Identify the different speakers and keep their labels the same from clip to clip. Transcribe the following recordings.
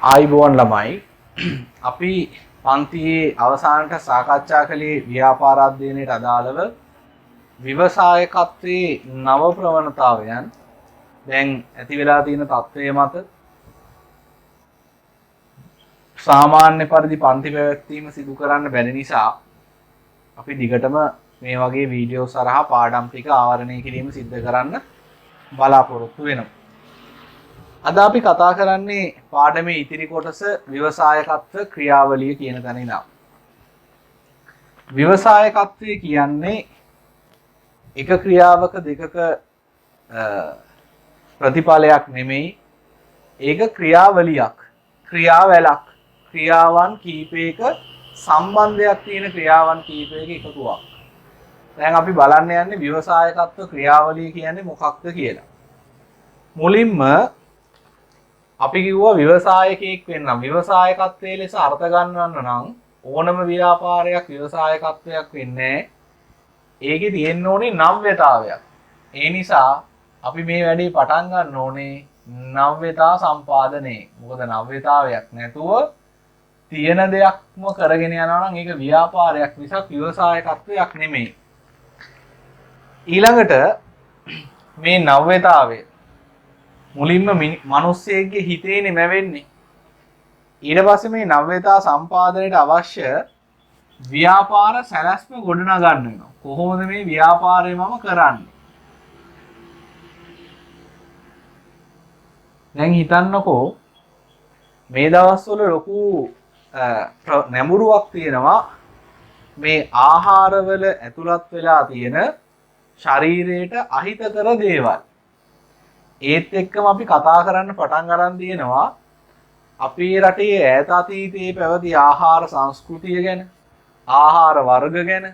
Speaker 1: ආයිබෝන් ළමයි අපි පන්තියේ අවසානට සාකච්ඡා කළේ ව්‍යාපාර අධ්‍යයනයට අදාළව ව්‍යවසායකත්වයේ නව ප්‍රවණතාවයන් දැන් ඇති වෙලා තියෙන තත්ත්වය මත සාමාන්‍ය පරිදි පන්ති පැවැත්වීම සිදු කරන්න බැරි නිසා අපි දිගටම මේ වගේ වීඩියෝ සරහා පාඩම් ටික ආවරණය කිරීම සිද්ධ කරන්න බලාපොරොත්තු වෙනවා. අද අපි කතා කරන්නේ පාඩමේ ඉතිරි කොටස ව්‍යවසායකත්ව ක්‍රියාවලිය කියන තැන ඉඳන්. ව්‍යවසායකත්වය කියන්නේ එක ක්‍රියාවක දෙකක ප්‍රතිඵලයක් නෙමෙයි. ඒක ක්‍රියාවලියක්, ක්‍රියාවැලක්, ක්‍රියාවන් කීපයක සම්බන්ධයක් තියෙන ක්‍රියාවන් කීපයක එකතුවක්. දැන් අපි බලන්න යන්නේ ව්‍යවසායකත්ව ක්‍රියාවලිය කියන්නේ මොකක්ද කියලා. මුලින්ම අපි කිව්වා ව්‍යවසායකයෙක් වෙන්නම්. ව්‍යවසායකත්වයේ ලෙස අර්ථ ගන්නවන්න නම් ඕනම ව්‍යාපාරයක් ව්‍යවසායකත්වයක් වෙන්නේ නැහැ. ඒකේ තියෙන්න ඕනේ නව්‍යතාවයක්. ඒ නිසා අපි මේ වැඩේ පටන් ගන්න ඕනේ නව්‍යතා සම්පාදනයේ. මොකද නව්‍යතාවයක් නැතුව තියෙන දෙයක්ම කරගෙන යනවා නම් ඒක ව්‍යාපාරයක් මිසක් ව්‍යවසායකත්වයක් නෙමෙයි. ඊළඟට මේ නව්‍යතාවය මුලින්ම මිනිස්සෙක්ගේ හිතේනේ නැවෙන්නේ. ඊට පස්සේ මේ නව්‍යතා සම්පාදනයට අවශ්‍ය ව්‍යාපාර සැලැස්ම ගොඩනගා ගන්න වෙනවා. කොහොමද මේ ව්‍යාපාරය මම කරන්නේ? දැන් හිතන්නකෝ මේ දවස්වල ලොකු නැඹුරුවක් තියෙනවා මේ ආහාරවල ඇතුළත් වෙලා තියෙන ශරීරයට අහිතකර දේවල්. ඒත් එක්කම අපි කතා කරන්න පටන් ගන්න තියෙනවා අපේ රටේ ඈත අතීතයේ පැවති ආහාර සංස්කෘතිය ගැන, ආහාර වර්ග ගැන,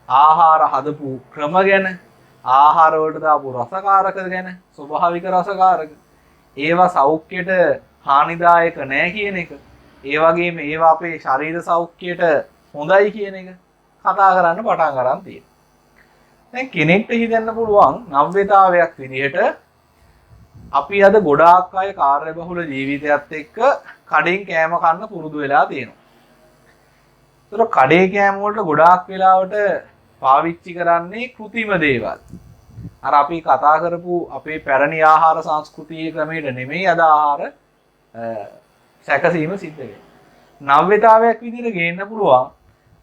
Speaker 1: ආහාර හදපු ක්‍රම ගැන, ආහාර වලට දාපු රසකාරක ගැන, ස්වභාවික රසකාරක. ඒවා සෞඛ්‍යයට හානිදායක නැහැ කියන එක. ඒ වගේම ඒවා අපේ ශරීර සෞඛ්‍යයට හොඳයි කියන එක කතා කරන්න පටන් ගන්න තියෙනවා. දැන් කෙනෙක්ට හිතන්න පුළුවන් නව්‍යතාවයක් විදිහට අපි අද ගොඩාක් අය කාර්යබහුල ජීවිතයත් එක්ක කඩෙන් කෑම කන්න පුරුදු වෙලා තියෙනවා. ඒතර කඩේ කෑම වලට ගොඩාක් වෙලාවට පාවිච්චි කරන්නේ කෘතිම දේවල්. අර අපි කතා කරපු අපේ පැරණි ආහාර සංස්කෘතියේ ක්‍රමයට නෙමෙයි අද ආහාර සැකසීම සිද්ධ වෙන්නේ. නව්‍යතාවයක් විදිහට ගේන්න පුළුවන්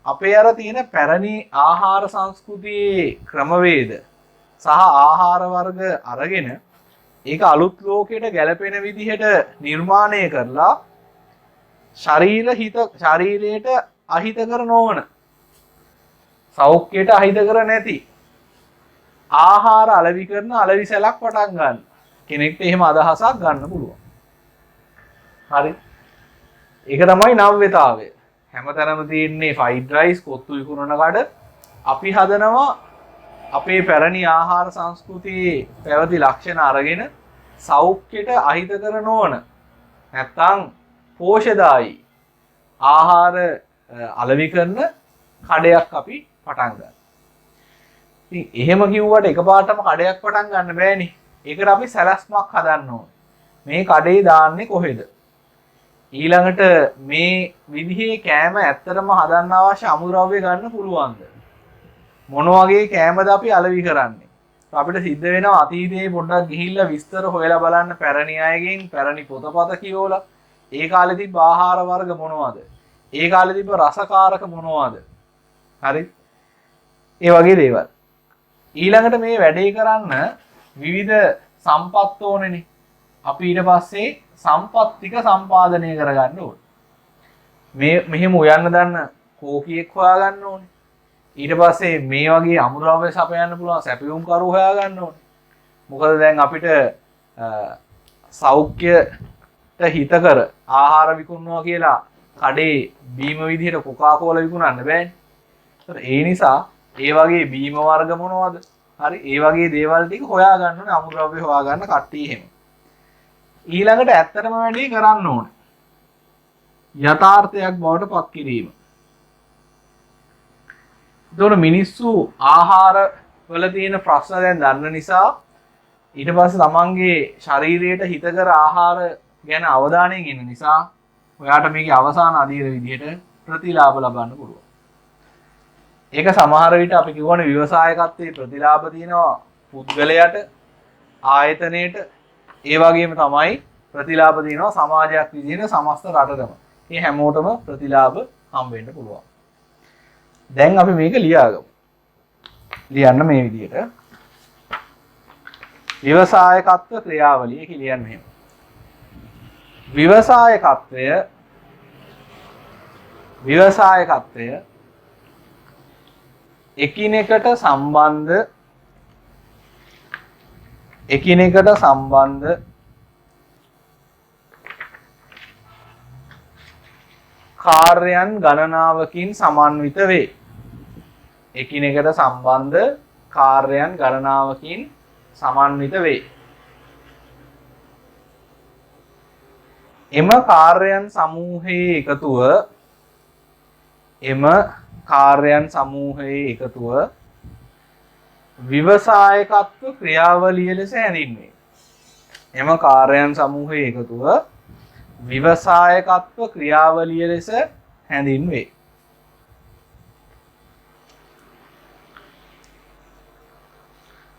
Speaker 1: අපේ අර තියෙන පැරණි ආහාර සංස්කෘතියේ ක්‍රමවේද සහ ආහාර වර්ග අරගෙන ඒක අලුත් ලෝකයට ගැලපෙන විදිහට නිර්මාණය කරලා ශරීරයට අහිතකර නොවන, සෞඛ්‍යයට අහිතකර නැති ආහාර අලෙවි කරන අලෙවි සැලක් පටන් ගන්න. කෙනෙක්ට එහෙම අදහසක් ගන්න පුළුවන්. හරි. ඒක තමයි නව්‍යතාවය. හැමතැනම තියෙන්නේ ෆ්‍රයිඩ් රයිස්, කොත්තු විකුණන කඩ. අපි හදනවා අපේ පැරණි ආහාර සංස්කෘතියේ පැවති ලක්ෂණ අරගෙන සෞඛ්‍යයට අහිතකර නොවන නැත්තම් පෝෂදායී ආහාර අලෙවි කරන කඩයක් අපි පටන් ගන්නවා. ඉතින් එහෙම කිව්වට එකපාරටම කඩයක් පටන් ගන්න බෑනේ. ඒකට අපි සැලැස්මක් හදන්න ඕනේ. මේ කඩේ දාන්නේ කොහෙද? ඊළඟට මේ විදිහේ කෑම ඇත්තටම හදන්න අවශ්‍ය අමුද්‍රව්‍ය ගන්න පුළුවන්ද? මොන වගේ කෑමද අපි අලෙවි කරන්නේ? අපිට සිද්ධ වෙනවා අතීතයේ පොඩ්ඩක් ගිහිල්ලා විස්තර හොයලා බලන්න පැරණි අයගෙන්, පැරණි පොතපත කියවලා ඒ කාලේ තිබ්බ ආහාර වර්ග මොනවද? ඒ කාලේ තිබ්බ රසකාරක මොනවද? හරි? ඒ වගේ දේවල්. ඊළඟට මේ වැඩේ කරන්න විවිධ සම්පත් ඕනේනේ. අපි ඊට පස්සේ සම්පත් ටික සම්පාදනය කරගන්න ඕනේ. මෙහෙම උයන්න දන්න කෝකියෙක් හොයාගන්න ඕනේ. ඊට පස්සේ මේ වගේ අමුද්‍රව්‍ය සපයන්න පුළුවන් සැපයුම් කරු හොයාගන්න ඕනේ. මොකද දැන් අපිට සෞඛ්‍යයට හිතකර ආහාර විකුණනවා කියලා කඩේ බීම විදිහට කොකාකෝලා විකුණන්න බෑනේ. ඒ නිසා ඒ වගේ බීම වර්ග මොනවද? හරි, ඒ වගේ දේවල් ටික හොයාගන්න ඕනේ. අමුද්‍රව්‍ය හොයාගන්න කට්ටිය එහෙම. ඊළඟට ඇත්තටම වැඩේ කරන්න ඕනේ. යථාර්ථයක් බවට පත් කිරීම. එතකොට මිනිස්සු ආහාර වල තියෙන ප්‍රශ්න දැන් දන්න නිසා ඊට පස්සේ තමන්ගේ ශරීරයට හිතකර ආහාර ගැන අවධානය ගෙන නිසා ඔයාට මේකේ අවසාන අධීර විදිහට ප්‍රතිලාභ ලබන්න පුළුවන්. ඒක සමහර විට අපි කියවනේ ව්‍යවසායකත්වයේ ප්‍රතිලාභ තියෙනවා පුද්ගලයාට, ආයතනයේට, ඒ වගේම තමයි ප්‍රතිලාභ තියෙනවා සමාජයක් විදිහට සමස්ත රටටම. මේ හැමෝටම ප්‍රතිලාභ හම්බ වෙන්න පුළුවන්. දැන් අපි මේක ලියාගමු. ලියන්න මේ විදිහට. ව්‍යවසායකත්ව ක්‍රියාවලිය කියලා ලියන්න මෙහෙම. ව්‍යවසායකත්වය එකිනෙකට සම්බන්ධ කාර්යයන් ගණනාවකින් සමන්විත වේ. එකිනෙකට සම්බන්ධ කාර්යයන් ගණනාවකින් සමන්විත වේ. එම කාර්යයන් සමූහයේ එකතුව ව්‍යවසායකත්ව ක්‍රියාවලිය ලෙස හැඳින්වේ. එම කාර්යයන් සමූහයේ එකතුව ව්‍යවසායකත්ව ක්‍රියාවලිය ලෙස හැඳින්වේ.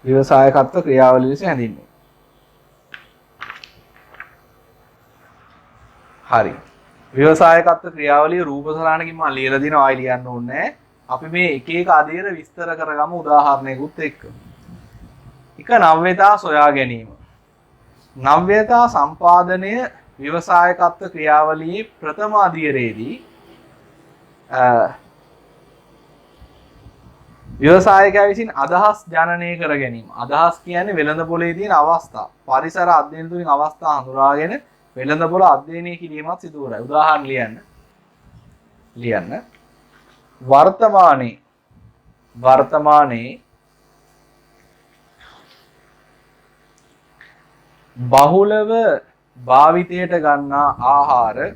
Speaker 1: ව්‍යවසායකත්ව ක්‍රියාවලිය ලෙස හැඳින්වේ. හරි. ව්‍යවසායකත්ව ක්‍රියාවලිය රූප සලහනකින් මම ලියලා දිනවා ආයි ලියන්න ඕනේ නැහැ. අපි මේ එක එක අධීර විස්තර කරගමු උදාහරණයකුත් එක්ක. එක නව්‍යතා සොයා ගැනීම. නව්‍යතා සම්පාදනය ව්‍යවසායකත්ව ක්‍රියාවලියේ ප්‍රථම අධීරයේදී ව්‍යවසායකයා විසින් අදහස් ජනනය කර ගැනීම. අදහස් කියන්නේ වෙළඳපොලේ තියෙන අවස්ථා. පරිසර අධ්‍යයන තුලින් අවස්ථා හඳුනාගෙන වෙළඳපොළ අධ්‍යයනය කිරීමත් සිදු කරයි. උදාහරණ ලියන්න. වර්තමානයේ බහුලව භාවිතයට ගන්නා ආහාර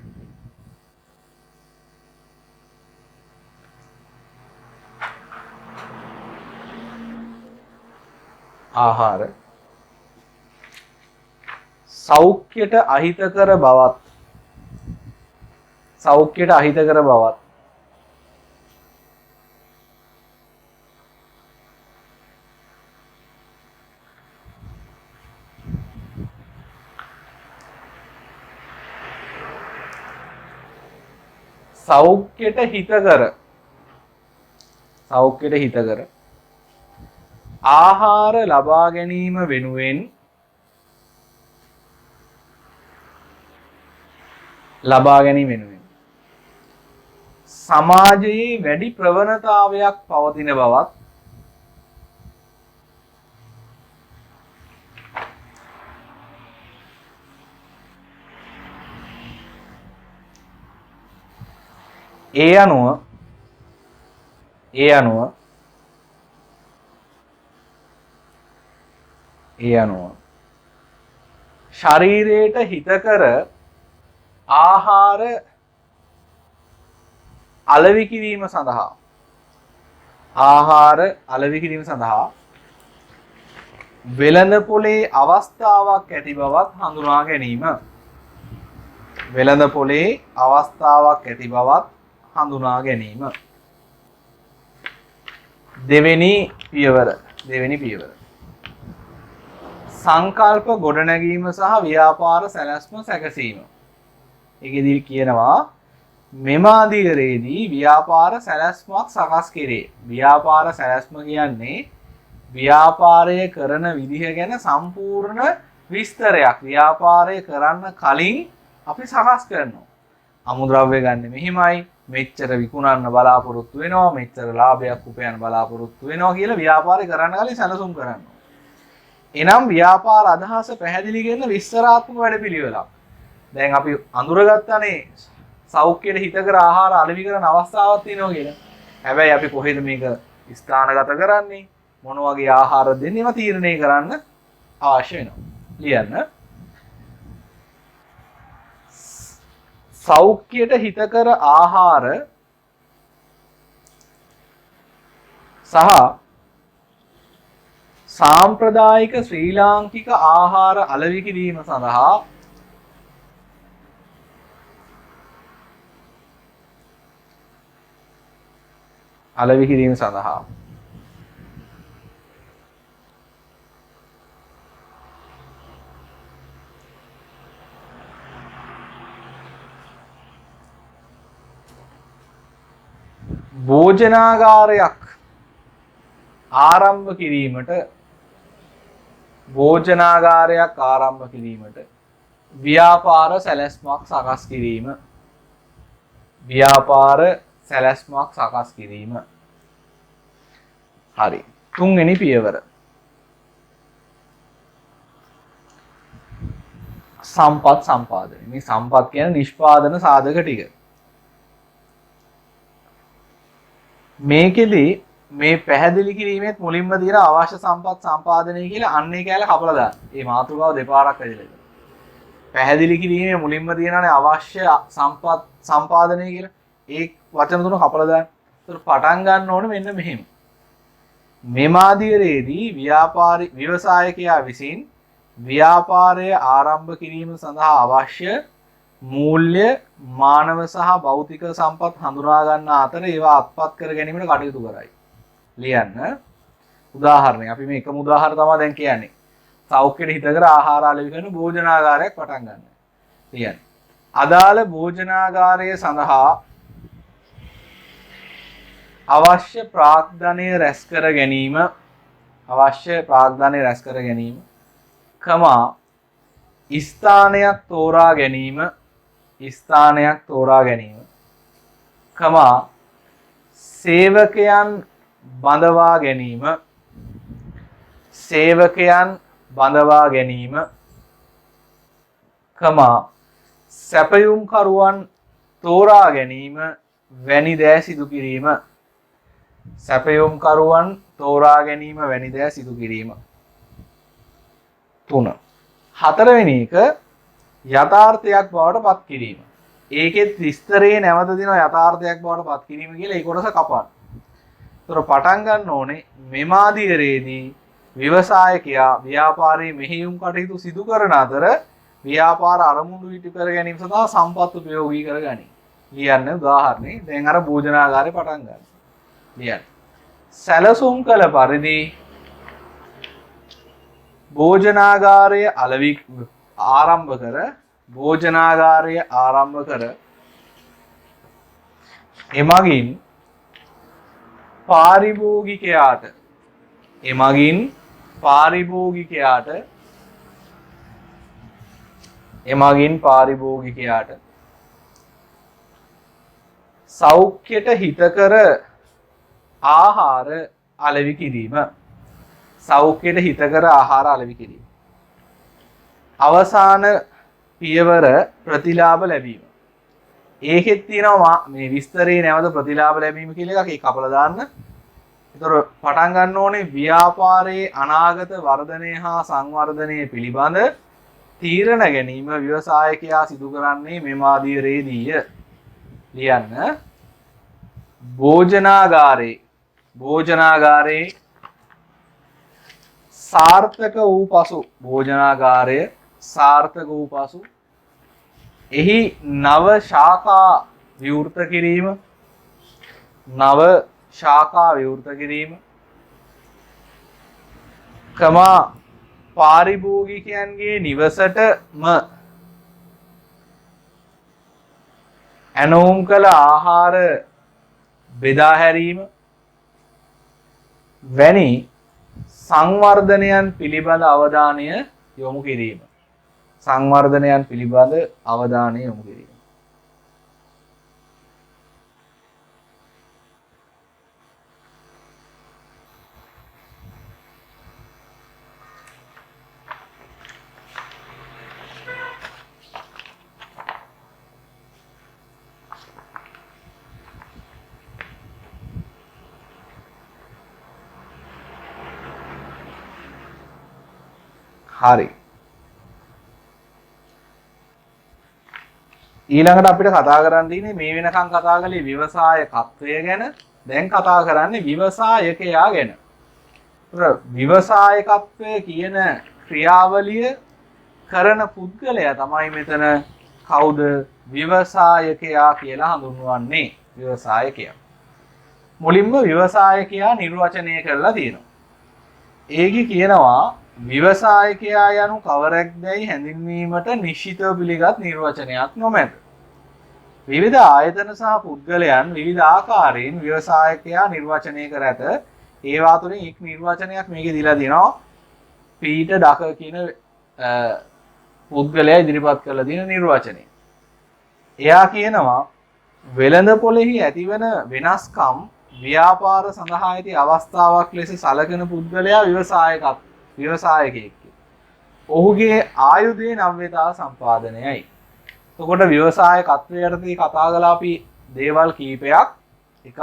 Speaker 1: සෞඛ්‍යයට අහිතකර බවත් හිතකර ආහාර ලබා ගැනීම වෙනුවෙන් සමාජයේ වැඩි ප්‍රවණතාවයක් පවතින බවත් ඒ අනුව ශරීරයට හිතකර ආහාර අලෙවි කිරීම සඳහා වෙළඳපොලේ අවස්ථාවක් ඇති බවත් හඳුනා ගැනීම. දෙවෙනි පියවර. සංකල්ප ගොඩනැගීම සහ ව්‍යාපාර සැලැස්ම සැකසීම. ඒකෙදී කියනවා මෙම අධීරයේදී ව්‍යාපාර සැලැස්මක් සකස් කෙරේ. ව්‍යාපාර සැලැස්ම කියන්නේ ව්‍යාපාරය කරන විදිහ ගැන සම්පූර්ණ විස්තරයක්. ව්‍යාපාරය කරන්න කලින් අපි සකස් කරනවා. අමුද්‍රව්‍ය ගන්න මෙහිමයි, මෙච්චර විකුණන්න බලාපොරොත්තු වෙනවා, මෙච්චර ලාභයක් උපයන්න බලාපොරොත්තු වෙනවා කියලා ව්‍යාපාරය කරන්න කලින් සැලසුම් කරනවා. එනම් ව්‍යාපාර අදහස පැහැදිලි කරන විස්තරාත්මක වැඩපිළිවෙලක්. දැන් අපි අඳුරගත්තනේ සෞඛ්‍යයට හිතකර ආහාර අලෙවි කරන අවස්ථාවක් තියෙනවා කියලා. හැබැයි අපි කොහෙද මේක ස්ථානගත කරන්නේ? මොන වගේ ආහාර දෙන්නේම තීරණය කරන්න අවශ්‍ය වෙනවා. ලියන්න. සෞඛ්‍යයට හිතකර ආහාර සහ සාම්ප්‍රදායික ශ්‍රී ලාංකික ආහාර අලෙවි කිරීම සඳහා අලෙවි කිරීම සඳහා භෝජනාගාරයක් ආරම්භ කිරීමට ව්‍යාපාර සැලැස්මක් සකස් කිරීම හරි. තුන්වෙනි පියවර සම්පත් සම්පාදනය. මේ සම්පත් කියන නිෂ්පාදන සාධක ටික. මේකෙදි මේ පැහැදිලි කිරීමෙත් මුලින්ම තියෙන අවශ්‍ය සම්පත් සම්පාදනය කියලා අන්නේ කැල කපලා දාන්න. මේ මාතෘකාව දෙපාරක් ඇදලා. පැහැදිලි කිරීමේ මුලින්ම තියෙනනේ අවශ්‍ය සම්පත් සම්පාදනය කියලා. ඒ වචන තුන කපලා දාන්න. ඒතර පටන් ගන්න ඕනේ මෙන්න මෙහෙම. මෙමාදියරේදී ව්‍යවසායකයා විසින් ව්‍යාපාරය ආරම්භ කිරීම සඳහා අවශ්‍ය මූල්‍ය මානව සහ භෞතික සම්පත් හඳුනා ගන්න අතර ඒවා අත්පත් කර ගැනීමට කටයුතු කරයි. ලියන්න. උදාහරණයක් අපි මේ එකම උදාහරණ තමයි දැන් කියන්නේ. සෞඛ්‍යයට හිතකර ආහාර අලෙවි කරන භෝජනාගාරයක් පටන් ගන්න. ලියන්න. අදාළ භෝජනාගාරය සඳහා අවශ්‍ය ප්‍රාග්ධනය රැස් කර ගැනීම කමා ස්ථානයක් තෝරා ගැනීම කමා සේවකයන් බඳවා ගැනීම කමා සැපයුම්කරුවන් තෝරා ගැනීම වැනි දෑ සිදු කිරීම. 3. හතරවෙනි එක යථාර්ථයක් බවට පත් කිරීම. ඒකෙත් විස්තරේ නැවත දෙනවා යථාර්ථයක් බවට පත් කිරීම කියලා ඒ කොටස කපන්න. ඒතර පටන් ගන්න ඕනේ මෙමාදියරේදී ව්‍යවසායකයා ව්‍යාපාරයේ මෙහෙයුම් කටයුතු සිදු කරන අතර ව්‍යාපාර අරමුණු ඉටු කර ගැනීම සඳහා සම්පත් උපයෝගී කරගනි. ලියන්න උදාහරණේ දැන් අර භෝජනාගාරේ පටන් ගන්න. ලියන්න. සැලසුම් කළ පරිදි භෝජනාගාරය ආරම්භ කර එමගින් පාරිභෝගිකයාට සෞඛ්‍යයට හිතකර ආහාර අලෙවි කිරීම. අවසාන පියවර ප්‍රතිලාභ ලැබීම. ඒකෙත් තියෙනවා මේ විස්තරේ නැවත ප්‍රතිලාභ ලැබීම කියලා එකක්. ඒක කපලා දාන්න. ඒතර පටන් ගන්න ඕනේ ව්‍යාපාරයේ අනාගත වර්ධනය හා සංවර්ධනය පිළිබඳ තීරණ ගැනීම ව්‍යවසායකයා සිදු කරන්නේ මෙමාදියරේදීය. ලියන්න. භෝජනාගාරේ සාර්ථක වූ පසු එහි නව ශාඛා විවෘත කිරීම කමා පාරිභෝගිකයන්ගේ නිවසටම ඇනවුම් කළ ආහාර බෙදා හැරීම වැනි සංවර්ධනයන් පිළිබඳ අවධානය යොමු කිරීම. හරි. ඊළඟට අපිට කතා කරන්න තියෙන්නේ මේ වෙනකන් කතා කළේ ව්‍යවසායකත්වය ගැන. දැන් කතා කරන්නේ ව්‍යවසායකයා ගැන. ව්‍යවසායකත්වය කියන ක්‍රියාවලිය කරන පුද්ගලයා තමයි මෙතන කවුද? ව්‍යවසායකයා කියලා හඳුන්වන්නේ. ව්‍යවසායකයා. මුලින්ම ව්‍යවසායකයා නිර්වචනය කරලා තියෙනවා. ඒකේ කියනවා ව්‍යවසායකයා යනු කවරෙක්දයි හැඳින්වීමට නිශ්චිතව පිළිගත් නිර්වචනයක් නොමැත. විවිධ ආයතන සහ පුද්ගලයන් විවිධ ආකාරයෙන් ව්‍යවසායකයා නිර්වචනය කර ඇත. ඒවා තුලින් එක් නිර්වචනයක් මේකේ දීලා තියෙනවා. පීට ඩක කියන පුද්ගලයා ඉදිරිපත් කරලා තියෙන නිර්වචනය. එයා කියනවා වෙළඳ පොලෙහි ඇතිවන වෙනස්කම් ව්‍යාපාර සඳහා ඇති අවස්ථාවක් ලෙස සැලකෙන පුද්ගලයා ව්‍යවසායකයෙක්. ඔහුගේ ආයුධයේ නව්‍යතා සම්පාදනයයි. එතකොට ව්‍යවසායකත්වයට යටතේ කතා කළා අපි දේවල් කීපයක්. එකක්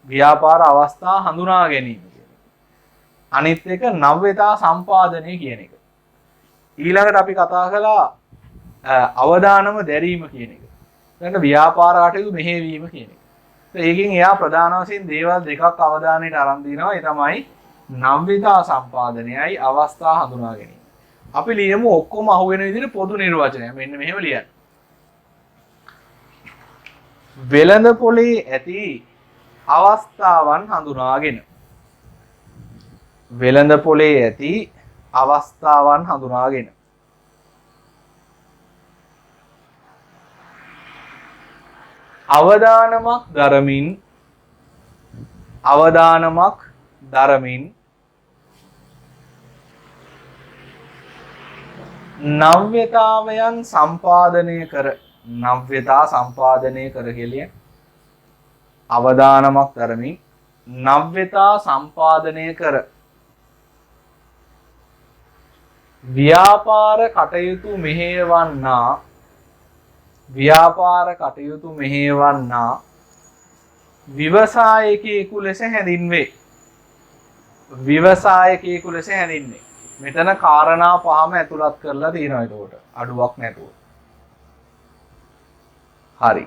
Speaker 1: ව්‍යාපාර අවස්ථා හඳුනා ගැනීම කියන එක. අනිත් එක නව්‍යතා සම්පාදනය කියන එක. ඊළඟට අපි කතා කළා අවදානම දැරීම කියන එක. ඊළඟට ව්‍යාපාර කටයුතු මෙහෙයවීම කියන එක. ඒකෙන් එයා ප්‍රධාන වශයෙන් දේවල් දෙකක් අවධානයට අරන් දිනවා. ඒ තමයි නව්‍යතා සම්පාදනයයි අවස්ථා හඳුනා ගැනීම. අපි ලියමු ඔක්කොම අහුවෙන විදිහට පොදු නිර්වචනය. මෙන්න මෙහෙම ලියන්න. වෙළඳ පොලේ ඇති අවස්ථාවන් හඳුනාගෙන. වෙළඳ පොලේ ඇති අවස්ථාවන් හඳුනාගෙන. අවදානමක් දරමින් නව්‍යතාවයන් සම්පාදනය කර නව්‍යතා සම්පාදනය කර කියලා අවදානමක් දරමින් නව්‍යතා සම්පාදනය කර ව්‍යාපාර කටයුතු මෙහෙයවන්නා ව්‍යවසායකයෙකු ලෙස හැඳින්වේ. මෙතන කාරණා පහම ඇතුළත් කරලා තියෙනවා. ඒකට අඩුවක් නැතුව. හරි.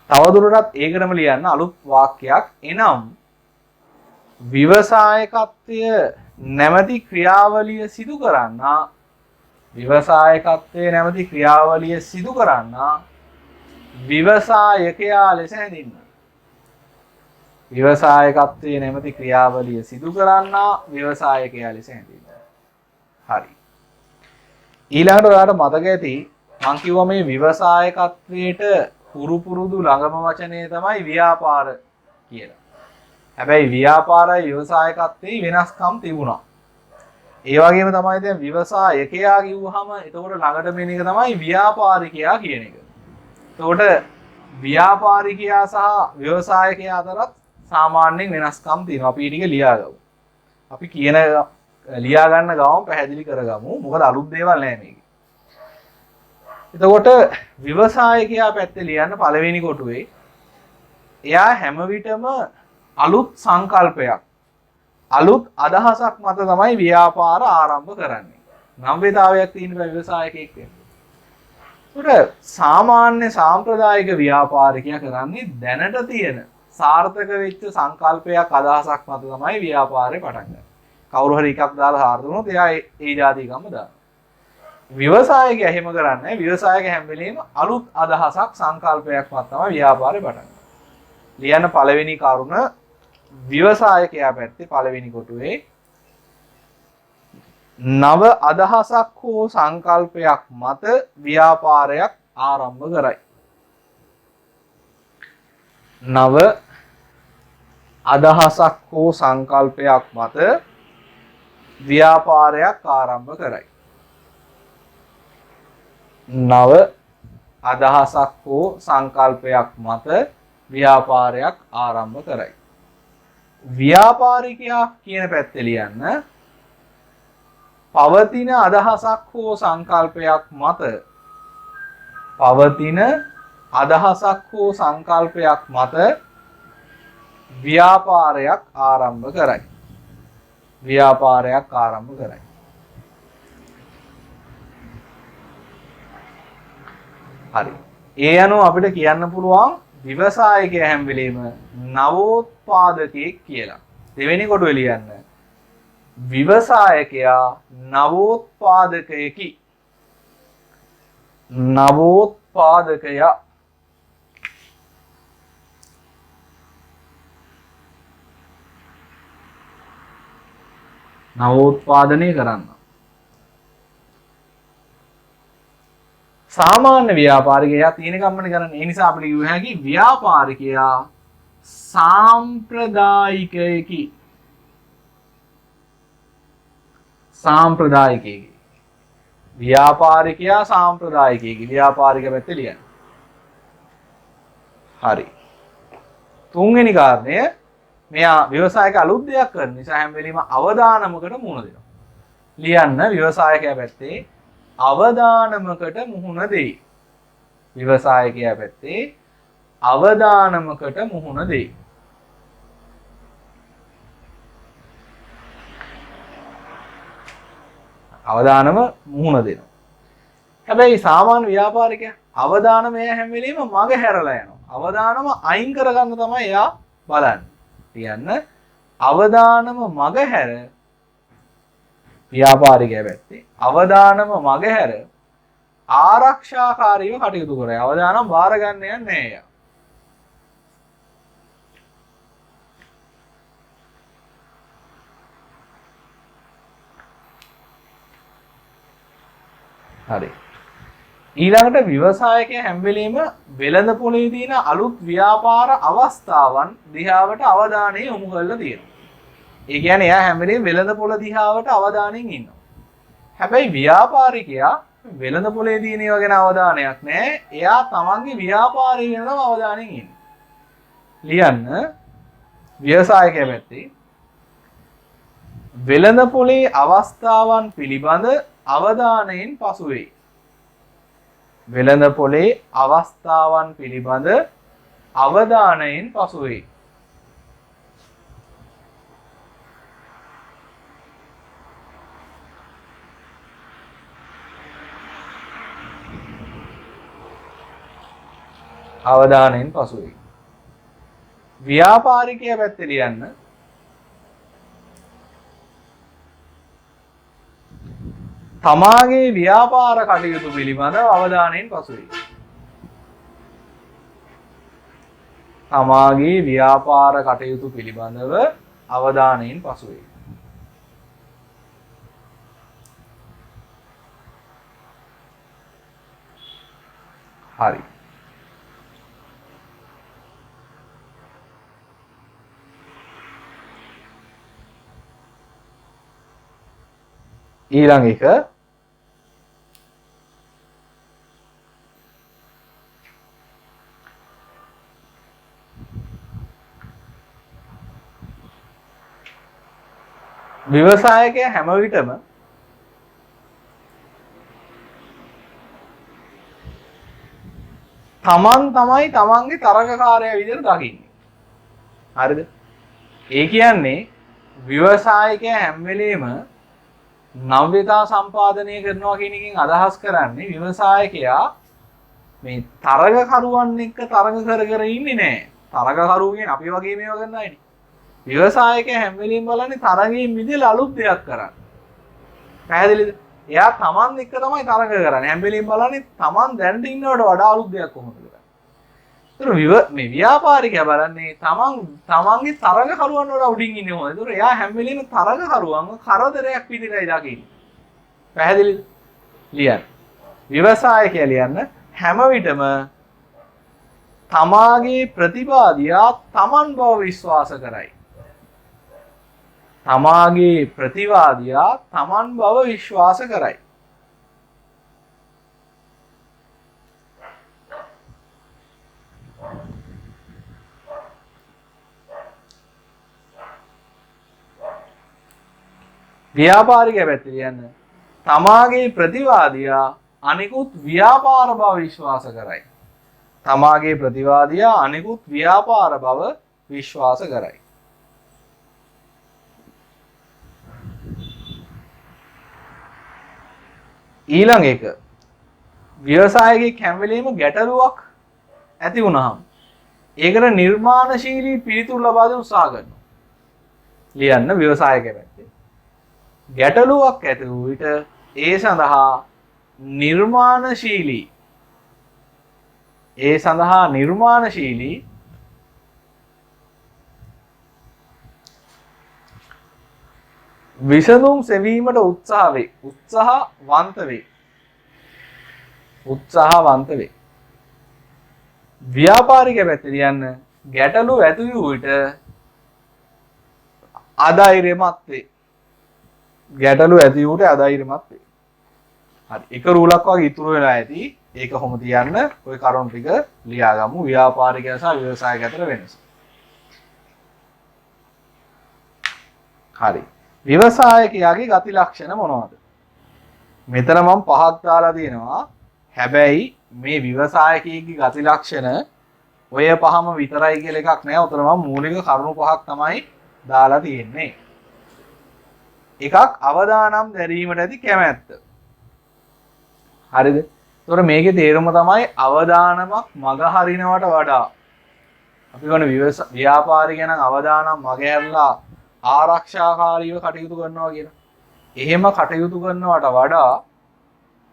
Speaker 1: තවදුරටත් ඒකටම ලියන්න අලුත් වාක්‍යයක්. එනම් ව්‍යවසායකත්වය නැමැති ක්‍රියාවලිය සිදු කරන්නා ව්‍යවසායකයා ලෙස හැඳින්වෙයි. ව්‍යවසායකත්වයේ නැමැති ක්‍රියාවලිය සිදු කරන්නා ව්‍යවසායකයා ලෙස හැඳින්වෙයි. හරි. ඊළඟට ඔයාලට මතක ඇති මම කිව්වා මේ ව්‍යවසායකත්වයට පුරුදු ළඟම වචනය තමයි ව්‍යාපාර කියලා. හැබැයි ව්‍යාපාරයි ව්‍යවසායකත්වයේ වෙනස්කම් තිබුණා. ඒ වගේම තමයි දැන් ව්‍යවසායකයා කිව්වහම එතකොට ළඟට මෙන එක තමයි ව්‍යාපාරිකයා කියන එක. එතකොට ව්‍යාපාරිකයා සහ ව්‍යවසායකයා අතරත් සාමාන්‍යයෙන් වෙනස්කම් තියෙනවා. අපි ටික ලියාගමු. අපි කියන ලියා ගන්න ගමන් පැහැදිලි කරගමු. මොකද අලුත් දේවල් නැහැ මේකේ. එතකොට ව්‍යවසායකයා පැත්තේ ලියන්න පළවෙනි කොටුවේ එයා හැම විටම අලුත් සංකල්පයක් අලුත් අදහසක් මත තමයි ව්‍යාපාර ආරම්භ කරන්නේ. නම්බේතාවයක් තියෙන ව්‍යවසායකයෙක් වෙන්න. ඒකට සාමාන්‍ය සාම්ප්‍රදායික ව්‍යාපාරිකයා කරන්නේ දැනට තියෙන සාර්ථක වෙච්ච සංකල්පයක් අදහසක් මත තමයි ව්‍යාපාරේ පටන් ගන්නේ. කවුරු හරි එකක් දාලා සාර්ථක වුණොත් එයා ඒ ජාතිකම දානවා. ව්‍යවසායකයා එහෙම කරන්නේ. ව්‍යවසායකයා හැම වෙලෙම අලුත් අදහසක් සංකල්පයක් මත තමයි ව්‍යාපාරේ පටන් ගන්නේ. ලියන්න පළවෙනි කරුණ ව්‍යවසායකයා පැත්තේ පළවෙනි කොටුවේ නව අදහසක් හෝ සංකල්පයක් මත ව්‍යාපාරයක් ආරම්භ කරයි. නව අදහසක් හෝ සංකල්පයක් මත ව්‍යාපාරයක් ආරම්භ කරයි. නව අදහසක් හෝ සංකල්පයක් මත ව්‍යාපාරයක් ආරම්භ කරයි. ව්‍යාපාරිකයා කියන පැත්තේ ලියන්න පවතින අදහසක් හෝ සංකල්පයක් මත ව්‍යාපාරයක් ආරම්භ කරයි. හරි. ඒ අනුව අපිට කියන්න පුළුවන් ව්‍යවසායකයා හැම වෙලෙම නවෝත්පාදකයෙක් කියලා. දෙවෙනි කොටුවේ ලියන්න. ව්‍යවසායකයා නවෝත්පාදකයෙකි. නවෝත්පාදකය. නවෝත්පාදනය කරන්න. සාමාන්‍ය ව්‍යාපාරිකයා තියෙන කම්මනේ කරන්නේ. ඒ නිසා අපිට කියව හැකි ව්‍යාපාරිකයා සාම්ප්‍රදායිකයෙකි. සාම්ප්‍රදායිකයෙකි. ව්‍යාපාරිකයා සාම්ප්‍රදායිකයෙකි. ව්‍යාපාරික පැත්තේ ලියන්න. හරි. තුන්වෙනි කාරණය මෙයා ව්‍යවසායක අලුත් දෙයක් කරන නිසා හැම වෙලෙම අවදානමකට මුහුණ දෙනවා. ලියන්න ව්‍යවසායකයා පැත්තේ අවදානමකට මුහුණ දෙයි. ව්‍යවසායකයා පැත්තේ අවදානමකට මුහුණ දෙයි. අවදානම මුහුණ දෙනවා. හැබැයි සාමාන්‍ය ව්‍යාපාරිකයා අවදානම එයා හැම වෙලෙම මග හැරලා යනවා. අවදානම අයින් කරගන්න තමයි එයා බලන්නේ. කියන්න අවදානම මග හැර ව්‍යාපාරිකයා පැත්තේ අවදානම මග හැර ආරක්ෂාකාරීව කටයුතු කරයි. අවදානම් බාර ගන්න යන්නේ නැහැ එයා. හරි. ඊළඟට ව්‍යවසායකයා හැම වෙලෙම වෙළඳ පොලේ තියෙන අලුත් ව්‍යාපාර අවස්ථාවන් දිහාවට අවධානය යොමු කරලා තියෙනවා. ඒ කියන්නේ එයා හැම වෙලෙම වෙළඳ පොල දිහාවට අවධානයෙන් ඉන්නවා. හැබැයි ව්‍යාපාරිකයා වෙළඳ පොලේ තියෙන ඒවා ගැන අවධානයක් නැහැ. එයා තමන්ගේ ව්‍යාපාරය ගැනම අවධානයෙන් ඉන්නවා. ලියන්න ව්‍යවසායකයා පැත්තේ වෙළඳ පොලේ අවස්ථාවන් පිළිබඳ අවධානයෙන් පසු වෙයි. වෙළඳ පොලේ අවස්ථාවන් පිළිබඳ අවධානයෙන් පසු වෙයි. අවධානයෙන් පසු වෙයි. ව්‍යාපාරිකයා පැත්තේ ලියන්න තමාගේ ව්‍යාපාර කටයුතු පිළිබඳව අවධානයෙන් පසු වෙයි. තමාගේ ව්‍යාපාර කටයුතු පිළිබඳව අවධානයෙන් පසු වෙයි. හරි. ඊළඟ එක ව්‍යවසායකයා හැම විටම තමන් තමයි තමන්ගේ තරගකාරයා විදිහට දකින්නේ. හරිද? ඒ කියන්නේ ව්‍යවසායකයා හැම වෙලෙම නව්‍යතා සම්පාදනය කරනවා කියන එකෙන් අදහස් කරන්නේ ව්‍යවසායකයා මේ තරගකරුවන් එක්ක තරග කර කර ඉන්නේ නැහැ. තරගකරුවෝ කියන්නේ අපි වගේ මේවා කරන අයනේ. ව්‍යවසායකයා හැම වෙලෙම බලන්නේ තරගයෙන් මිදලා අලුත් දෙයක් කරන්න. පැහැදිලිද? එයා තමන් එක්ක තමයි තරග කරන්නේ. හැම වෙලෙම බලන්නේ තමන් දැනට ඉන්නවට වඩා අලුත් දෙයක් කොහොමද කරන්නේ. ඒතර මේ ව්‍යාපාරිකයා බලන්නේ තමන්ගේ තරගකරුවන් වල උඩින් ඉන්නේ කොහොමද? ඒතර එයා හැම වෙලෙම තරගකරුවන්ව කරදරයක් විදිහටයි දකින්නේ. පැහැදිලිද? ලියන්න. ව්‍යවසායකයා ලියන්න හැම විටම තමාගේ ප්‍රතිවාදියා තමන් බව විශ්වාස කරයි. තමාගේ ප්‍රතිවාදියා තමන් බව විශ්වාස කරයි. ව්‍යාපාරිකයා පැත්තේ ලියන්න තමාගේ ප්‍රතිවාදියා අනිකුත් ව්‍යාපාර බව විශ්වාස කරයි. තමාගේ ප්‍රතිවාදියා අනිකුත් ව්‍යාපාර බව විශ්වාස කරයි. ඊළඟ එක ව්‍යවසායකයෙක් හැම වෙලෙම ගැටලුවක් ඇති වුණාම ඒකට නිර්මාණශීලී පිළිතුරු ලබා දෙන්න උත්සාහ කරනවා. ලියන්න ව්‍යවසායකයා පැත්තේ ගැටලුවක් ඇති වූ විට ඒ සඳහා නිර්මාණශීලී ඒ සඳහා නිර්මාණශීලී විසඳුම් සෙවීමට උත්සාහවන්ත වේ. ව්‍යාපාරික පැත්තට යන්න ගැටලු ඇති වූ විට අධෛර්යමත් වේ. හරි, එක රූලක් වගේ ඉතුරු වෙලා ඇති. ඒක කොහොම තියන්න ඔය කරුණු ටික ලියාගමු. ව්‍යාපාරිකයා සහ ව්‍යවසායක අතර වෙනස. හරි. ව්‍යවසායකයාගේ ගති ලක්ෂණ මොනවද? මෙතන මම පහක් දාලා තියෙනවා. හැබැයි මේ ව්‍යවසායකයෙක්ගේ ගති ලක්ෂණ ඔය පහම විතරයි කියලා එකක් නෑ. උතන මම මූලික කරුණු පහක් තමයි දාලා තියෙන්නේ. එකක් අවදානම් දැරීමට ඇති කැමැත්ත. හරිද? ඒතකොට මේකේ තේරුම තමයි අවදානමක් මග හරිනවට වඩා අපි වන ව්‍යාපාරිකයන් නම් අවදානම් මග හැරලා ආරක්ෂාකාරීව කටයුතු කරනවා කියලා. එහෙම කටයුතු කරනවට වඩා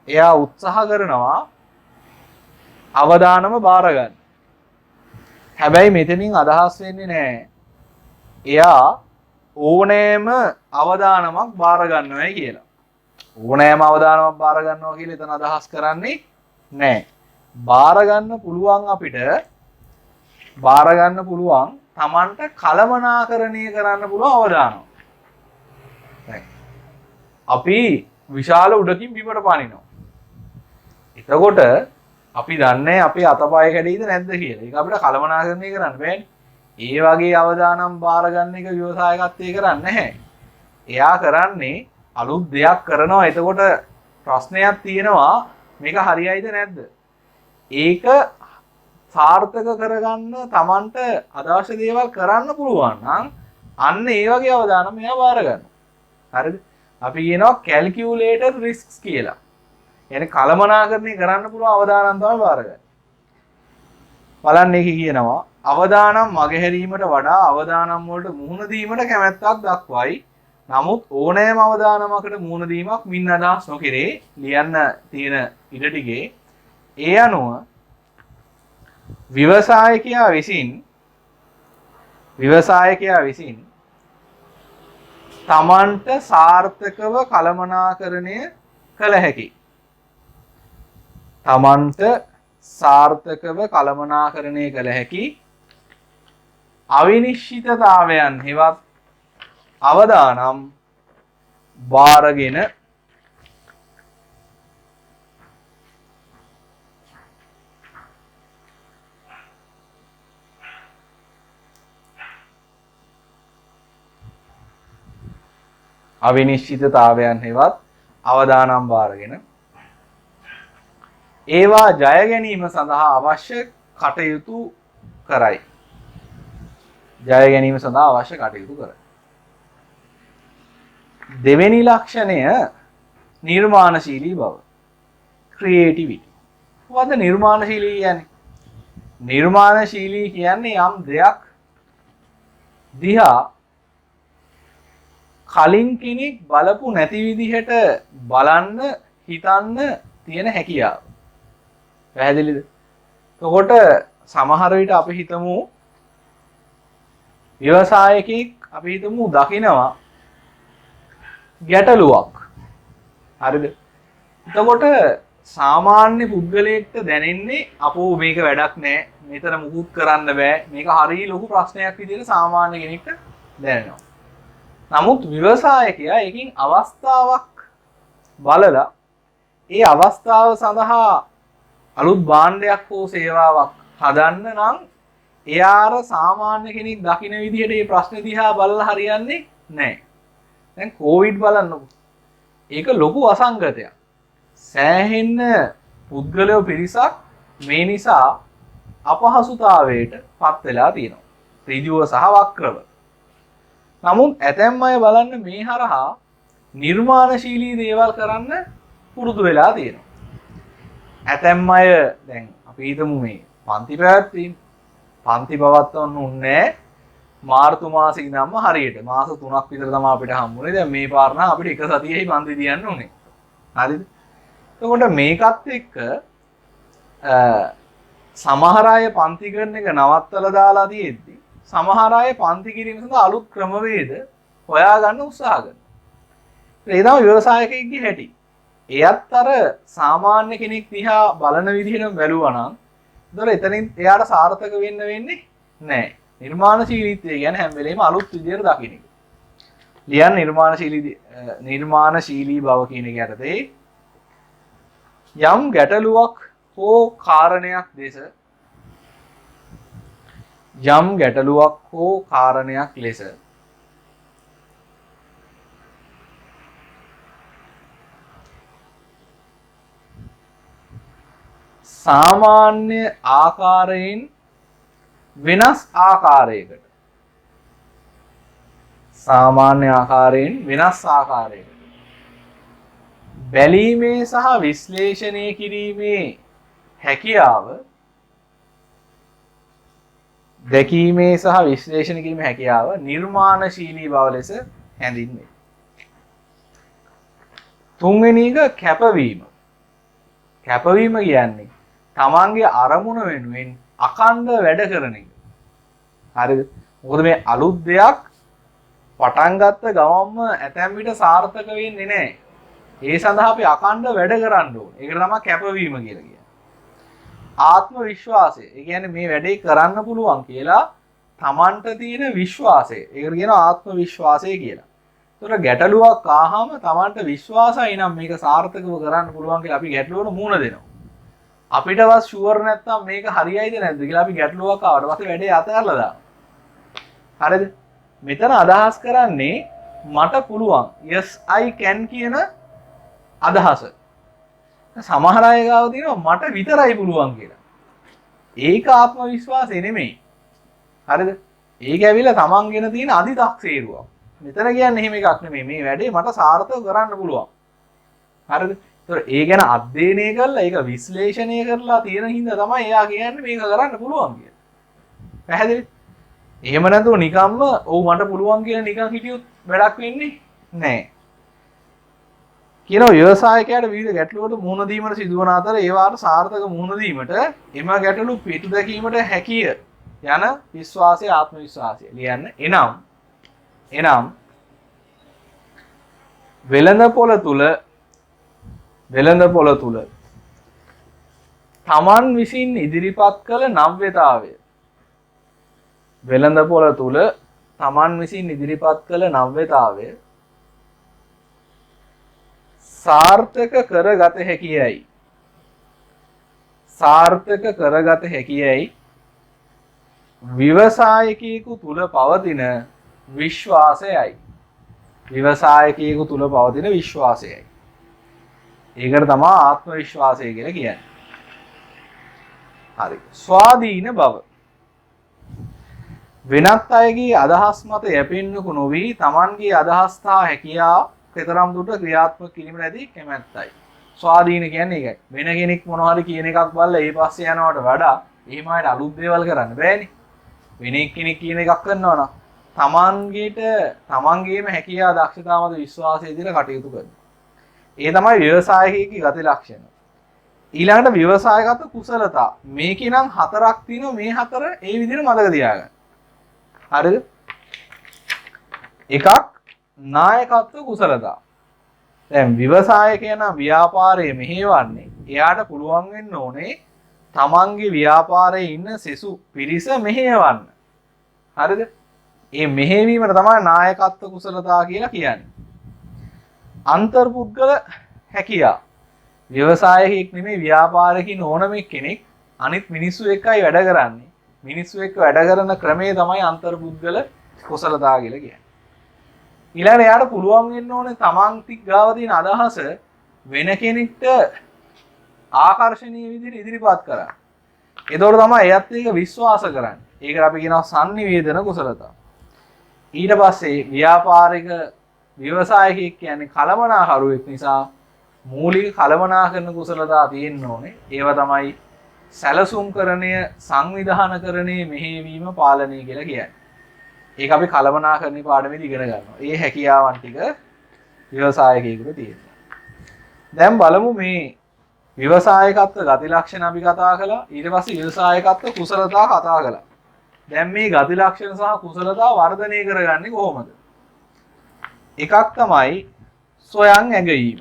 Speaker 1: එයා උත්සාහ කරනවා අවදානම බාර ගන්න. හැබැයි මෙතනින් අදහස් වෙන්නේ නැහැ එයා ඕනෑම අවදානමක් බාර ගන්නවයි කියලා. ඕනෑම අවදානමක් බාර ගන්නවා කියලා එතන අදහස් කරන්නේ නැහැ. බාර ගන්න පුළුවන් Tamanට කලමනාකරණය කරන්න පුළුවන් අවදානම. දැන් අපි විශාල උඩකින් බිමට පනිනවා. එතකොට අපි දන්නේ අපේ අතපය කැඩෙයිද නැද්ද කියලා. ඒක අපිට කලමනාකරණය කරන්න බෑනේ. ඒ වගේ අවදානම් බාර ගන්න එක ව්‍යවසායකත්වයේ කරන්නේ නැහැ. එයා කරන්නේ අලුත් දෙයක් කරනවා. එතකොට ප්‍රශ්නයක් තියෙනවා මේක හරියයිද නැද්ද? ඒක සාර්ථක කරගන්න Tamanට අදවශ්‍ය දේවල් කරන්න පුළුවන් නම් අන්න ඒ වගේ අවදානම් එයා බාර ගන්නවා. හරිද? අපි කියනවා calculated risks කියලා. يعني කලමනාකරණය කරන්න පුළුවන් අවදානම් තමයි බාර ගන්න. බලන්න ඒක කියනවා අවදානම් මගහැරීමට වඩා අවදානම් වලට මුහුණ දීමට කැමැත්තක් දක්වයි. නමුත් ඕනෑම අවදානමකට මුහුණ දීමක් මින් අදහස් නොකරේ. ලියන්න තියෙන ඉඩ ටිකේ ඒ අනුව ව්‍යවසායකයා විසින් තමන්ට සාර්ථකව කළමනාකරණය කළ හැකි. අවිනිශ්චිතතාවයන් හෙවත් අවදානම් බාරගෙන ඒවා ජය ගැනීම සඳහා අවශ්‍ය කටයුතු කරයි. දෙවෙනි ලක්ෂණය නිර්මාණශීලී බව. ක්‍රියේටිවිටි. මොකද නිර්මාණශීලී කියන්නේ? නිර්මාණශීලී කියන්නේ යම් දෙයක් දිහා කලින් කෙනෙක් බලපු නැති විදිහට බලන්න හිතන්න තියෙන හැකියාව. පැහැදිලිද? එතකොට සමහර විට අපි හිතමු ව්‍යවසායකෙක් අපි හිතමු දකිනවා ගැටලුවක්. හරිද? එතකොට සාමාන්‍ය පුද්ගලයෙක්ට දැනෙන්නේ අපෝ මේක වැඩක් නෑ, මෙතන මුකුත් කරන්න බෑ, මේක හරිය ලොකු ප්‍රශ්නයක් විදිහට සාමාන්‍ය කෙනෙක්ට දැනෙනවා. නමුත් ව්‍යවසායකයා එකකින් අවස්ථාවක් බලලා ඒ අවස්ථාව සඳහා අලුත් භාණ්ඩයක් හෝ සේවාවක් හදන්න නම් එයාර සාමාන්‍ය කෙනෙක් දකින විදිහට මේ ප්‍රශ්නේ දිහා බලලා හරියන්නේ නැහැ. දැන් කොවිඩ් බලන්නකො. ඒක ලොකු අසංගතයක්. සෑහෙන්න පුද්ගලයෝ පිරිසක් මේ නිසා අපහසුතාවයට පත් වෙලා තියෙනවා. ඍජුව සහ වක්‍රව. නමුත් ඇතැම් අය බලන්න මේ හරහා නිර්මාණශීලී දේවල් කරන්න පුරුදු වෙලා තියෙනවා. ඇතැම් අය දැන් අපි හිතමු මේ පන්ති පැවැත්වීම. පන්ති පවත්වන්න උන්නේ මාර්තු මාසෙ ඉඳන්ම හරියට මාස 3ක් විතර තමයි අපිට හම්බුනේ. දැන් මේ පාර නම් අපිට එක සතියෙහි පන්ති තියන්න ඕනේ. හරිද? එතකොට මේකත් එක්ක සමහර අය පන්ති කරන එක නවත්තලා දාලා තියෙද්දි සමහර අය පන්ති කිරීම සඳහා අලුත් ක්‍රමවේද හොයාගන්න උත්සාහ කරනවා. ඒ තමයි ව්‍යවසායකයෙක්ගේ හැටි. එයත් අර සාමාන්‍ය කෙනෙක් දිහා බලන විදිහටම බැලුවා නම් ඒතර එතනින් එයාට සාර්ථක වෙන්නේ නැහැ. නිර්මාණශීලීත්වය කියන්නේ හැම වෙලේම අලුත් විදියට දකින්න එක. ලියන්න නිර්මාණශීලී බව කියන එක යටතේ යම් ගැටලුවක් හෝ කාරණයක් ලෙස සාමාන්‍ය ආකාරයෙන් වෙනස් ආකාරයකට බැලීමේ සහ විශ්ලේෂණය කිරීමේ හැකියාව දැකීමේ සහ විශ්ලේෂණය කිරීමේ හැකියාව නිර්මාණශීලී බව ලෙස හැඳින්වේ. තුන්වෙනි එක කැපවීම. කැපවීම කියන්නේ තමන්ගේ අරමුණ වෙනුවෙන් අකණ්ඩ වැඩ කරන එක. හරිද? මොකද මේ අලුත් දෙයක් පටන් ගත්ත ගමන්ම ඇතැම් විට සාර්ථක වෙන්නේ නැහැ. ඒ සඳහා අපි අකණ්ඩ වැඩ කරන්න ඕනේ. ඒකට තමයි කැපවීම කියලා කියන්නේ. ආත්ම විශ්වාසය. ඒ කියන්නේ මේ වැඩේ කරන්න පුළුවන් කියලා තමන්ට තියෙන විශ්වාසය. ඒකට කියනවා ආත්ම විශ්වාසය කියලා. ඒතර ගැටලුවක් ආවම තමන්ට විශ්වාසයි නම් මේක සාර්ථකව කරන්න පුළුවන් කියලා අපි ගැටලුවට මුහුණ දෙනවා. අපිටවත් ෂුවර් නැත්තම් මේක හරියයිද නැද්ද කියලා අපි ගැටලුවක් ආවට පස්සේ වැඩේ අතහැරලා දානවා. හරිද? මෙතන අදහස් කරන්නේ මට පුළුවන්. yes I can කියන අදහස. සමහර අය ගාව තියෙනවා මට විතරයි පුළුවන් කියලා. ඒක ආත්ම විශ්වාසය නෙමෙයි. හරිද? ඒක ඇවිල්ලා තමන්ගෙන තියෙන අදි탁සේරුවක්. මෙතන කියන්නේ එහෙම එකක් නෙමෙයි. මේ වැඩේ මට සාර්ථක කරන්න පුළුවන්. හරිද? ඒතර ඒ ගැන අධ්‍යයනය කරලා ඒක විශ්ලේෂණය කරලා තියෙන හින්දා තමයි එයා කියන්නේ මේක කරන්න පුළුවන් කියලා. පැහැදිලි? එහෙම නැතුව නිකම්ම ඔව් මට පුළුවන් කියලා නිකන් හිටියොත් වැඩක් වෙන්නේ නැහැ. කියන ව්‍යවසායකයාට විවිධ ගැටලුවලට මුහුණ දීමට සිදුවන අතර ඒවාට සාර්ථක මුහුණ දීමට එම ගැටලු පිටු දැකීමට හැකිය යන විශ්වාසය ආත්ම විශ්වාසය ලියන්න. එනම් වෙළඳපොළ තුල තමන් විසින් ඉදිරිපත් කළ නව්‍යතාවය සාර්ථක කරගත හැකියයි ව්‍යවසායකයෙකු තුල පවතින විශ්වාසයයි. ඒකට තමයි ආත්ම විශ්වාසය කියලා කියන්නේ. හරි. ස්වාධීන බව. වෙනත් අයගේ අදහස් මත යැපෙන්නකු නොවි තමන්ගේ අදහස් සහ හැකියාව කතරම් දුරට ක්‍රියාත්මක කිරීමට ඇති කැමැත්තයි. ස්වාධීන කියන්නේ ඒකයි. වෙන කෙනෙක් මොනවා හරි කියන එකක් බලලා ඒ පස්සේ යනවට වඩා එහෙම අයට අලුත් දේවල් කරන්න බෑනේ. වෙන කෙනෙක් කියන එකක් කරනවා නම් තමන්ගේම හැකියාව දක්ෂතාව මත විශ්වාසය දීලා කටයුතු කරනවා. ඒ තමයි ව්‍යවසායකයෙක්ගේ ගති ලක්ෂණ. ඊළඟට ව්‍යවසායගත කුසලතා. මේකේ නම් 4ක් තියෙනවා. මේ 4 ඒ විදිහට මතක තියාගන්න. හරිද? එකක් නායකත්ව කුසලතා. දැන් ව්‍යවසායකයා නම් ව්‍යාපාරයේ මෙහෙවන්නේ එයාට පුළුවන් වෙන්න ඕනේ තමන්ගේ ව්‍යාපාරයේ ඉන්න සෙසු පිරිස මෙහෙවන්න. හරිද? මේ මෙහෙවීමට තමයි නායකත්ව කුසලතා කියලා කියන්නේ. අන්තර්පුද්ගල හැකියාව. ව්‍යවසායකෙක් නෙමෙයි ව්‍යාපාරිකින් ඕනම කෙනෙක් අනිත් මිනිස්සු එක්කයි වැඩ කරන්නේ. මිනිස්සු එක්ක වැඩ කරන ක්‍රමය තමයි අන්තර්පුද්ගල කුසලතා කියලා කියන්නේ. ඊළඟට එයාට පුළුවන් වෙන්න ඕනේ තමන් ගාව තියෙන අදහස වෙන කෙනෙක්ට ආකර්ෂණීය විදිහට ඉදිරිපත් කරන්න. ඒතකොට තමයි එයත් ඒක විශ්වාස කරන්නේ. ඒකට අපි කියනවා sannivedana කුසලතා. ඊට පස්සේ ව්‍යාපාරික ව්‍යවසායකයෙක් කියන්නේ කලමනාකරුවෙක් නිසා මූලික කලමනාකරන කුසලතා තියෙන්න ඕනේ. ඒවා තමයි සැලසුම්කරණය, සංවිධානකරණය, මෙහෙයවීම, පාලනය කියලා කියන්නේ. ඒක අපි කලමනාකරණේ පාඩමේදී ඉගෙන ගන්නවා. ඒ හැකියාවන් ටික ව්‍යවසායකයෙකුට තියෙනවා. දැන් බලමු මේ ව්‍යවසායකත්ව ගති ලක්ෂණ අපි කතා කළා. ඊට පස්සේ ව්‍යවසායකත්ව කුසලතා කතා කළා. දැන් මේ ගති ලක්ෂණ සහ කුසලතා වර්ධනය කරගන්නේ කොහොමද? එකක් තමයි සොයන් ඇගීම.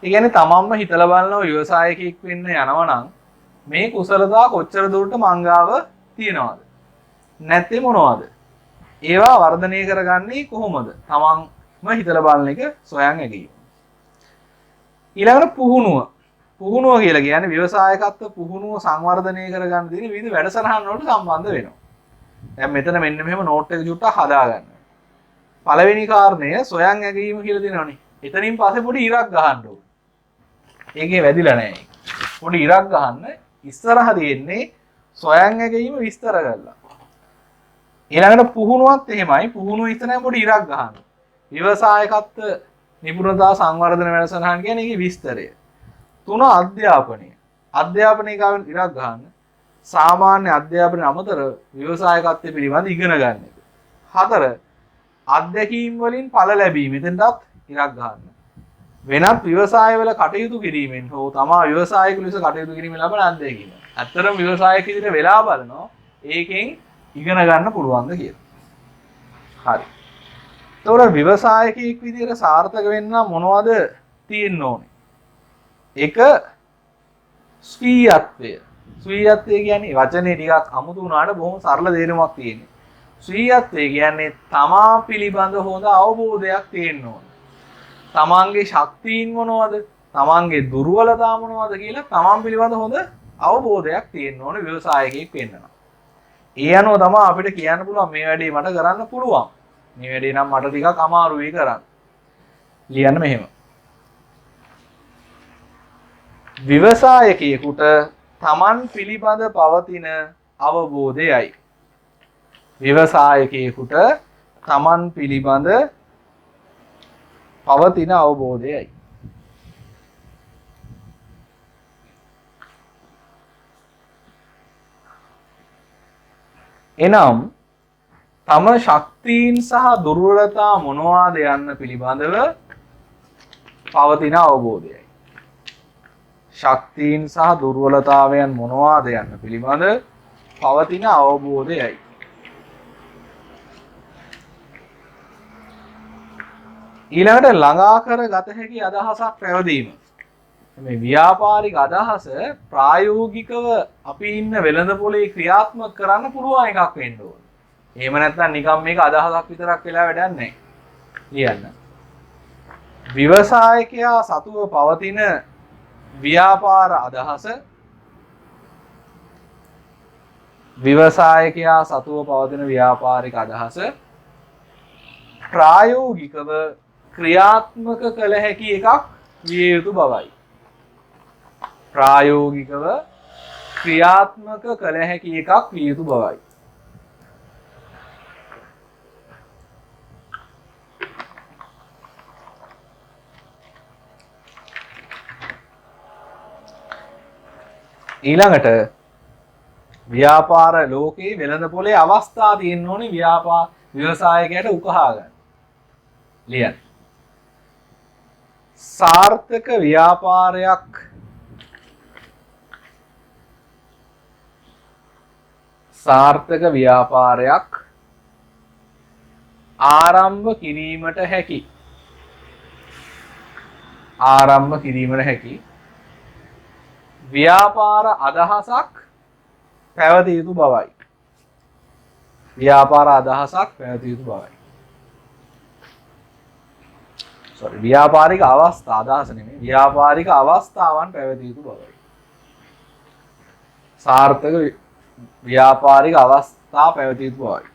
Speaker 1: ඒ කියන්නේ තමන්ම හිතලා බලනවා ව්‍යවසායකයෙක් වෙන්න යනවා නම් මේ කුසලතා කොච්චර දුරට මංගාව තියනවද? නැත්නම් මොනවද? ඒවා වර්ධනය කරගන්නේ කොහොමද? තමන්ම හිතලා බලන එක සොයන් ඇගීම. ඊළඟට පුහුණුව. පුහුණුව කියලා කියන්නේ ව්‍යවසායකත්ව පුහුණුව සංවර්ධනය කරගන්න තියෙන විවිධ වැඩසටහන් වලට සම්බන්ධ වෙනවා. දැන් මෙතන මෙන්න මෙහෙම නෝට් එක චුට්ටක් හදාගන්න. පළවෙනි කාරණය සොයන් ඇගීම කියලා දෙනවනේ. එතනින් පස්සේ පොඩි ඉරක් ගහන්න ඕනේ. ඒකේ වැදිලා නැහැ. පොඩි ඉරක් ගහන්න ඉස්සරහ තියෙන්නේ සොයන් ඇගීම විස්තර කරලා. ඊළඟට පුහුණුවත් එහෙමයි. පුහුණුව ඉස්සරහ පොඩි ඉරක් ගහන්න. ව්‍යවසායකත්ව නිපුණතා සංවර්ධන වැඩසටහන් කියන්නේ ඒකේ විස්තරය. 3 අධ්‍යාපනය. අධ්‍යාපනයේ ගාවෙන් ඉරක් ගන්න. සාමාන්‍ය අධ්‍යාපනයේ අමතර ව්‍යවසායකත්වය පිළිබඳ ඉගෙන ගන්න එක. 4 අධ්‍යක්ීම් වලින් ඵල ලැබීම. එතෙන්ටත් ඉරක් ගන්න. වෙනත් ව්‍යවසායවල කටයුතු කිරීමෙන් හෝ තමා ව්‍යවසායක ලෙස කටයුතු කිරීමෙන් ලබන අත්දැකීම. ඇත්තටම ව්‍යවසායක විදිහට වෙලා බලනවා ඒකෙන් ඉගෙන ගන්න පුළුවන්ද කියලා. හරි. එතකොට ව්‍යවසායකයෙක් විදිහට සාර්ථක වෙන්න මොනවද තියෙන්න ඕනේ? එක ස්වීයත්වය. ස්වීයත්වය කියන්නේ වචනේ ටිකක් අමුතු වුණාට බොහොම සරල තේරුමක් තියෙනවා. ස්වීයත්වය කියන්නේ තමා පිළිබඳ හොඳ අවබෝධයක් තියෙන්න ඕනේ. තමන්ගේ ශක්තියින් මොනවද? තමන්ගේ දුර්වලතා මොනවද කියලා තමන් පිළිබඳ හොඳ අවබෝධයක් තියෙන්න ඕනේ ව්‍යවසායකයෙක් වෙන්න නම්. ඒ අනුව තමයි අපිට කියන්න පුළුවන් මේ වැඩේ මට කරන්න පුළුවන්. මේ වැඩේ නම් මට ටිකක් අමාරුයි කරන්න. ලියන්න මෙහෙම. ව්‍යවසායකයෙකුට තමන් පිළිබඳ පවතින අවබෝධයයි. ව්‍යවසායකයෙකුට තමන් පිළිබඳ පවතින අවබෝධයයි. එනම් තම ශක්තියින් සහ දුර්වලතා මොනවාද යන්න පිළිබඳව පවතින අවබෝධයයි. ශක්තියින් සහ දුර්වලතාවයන් මොනවාද යන්න පිළිබඳ පවතින අවබෝධයයි. ඊළඟට ළඟා කර ගත හැකි අදහසක් පැවදීම. මේ ව්‍යාපාරික අදහස ප්‍රායෝගිකව අපි ඉන්න වෙළඳපොලේ ක්‍රියාත්මක කරන්න පුළුවන් එකක් වෙන්න ඕනේ. එහෙම නැත්නම් නිකම් මේක අදහසක් විතරක් වෙලා වැඩක් නැහැ. ලියන්න. ව්‍යවසායකයා සතුව පවතින ව්‍යාපාර අදහස ව්‍යවසායකයා සතුව පවතින ව්‍යාපාරික අදහස ප්‍රායෝගිකව ක්‍රියාත්මක කළ හැකි එකක් විය යුතු බවයි. ප්‍රායෝගිකව ක්‍රියාත්මක කළ හැකි එකක් විය යුතු බවයි. ඊළඟට ව්‍යාපාර ලෝකේ වෙළඳපොලේ අවස්ථා තියෙන්න ඕනේ ව්‍යවසායකයට උකහා ගන්න. ලියන්න. සාර්ථක ව්‍යාපාරයක් ආරම්භ කිරීමට හැකි ව්‍යාපාර අදහසක් පැවතිය යුතු බවයි. ව්‍යාපාරික අවස්ථා අදහස නෙමෙයි. ව්‍යාපාරික අවස්ථාවන් පැවතිය යුතු බවයි. සාර්ථක ව්‍යාපාරික අවස්ථා පැවතිය යුතු බවයි.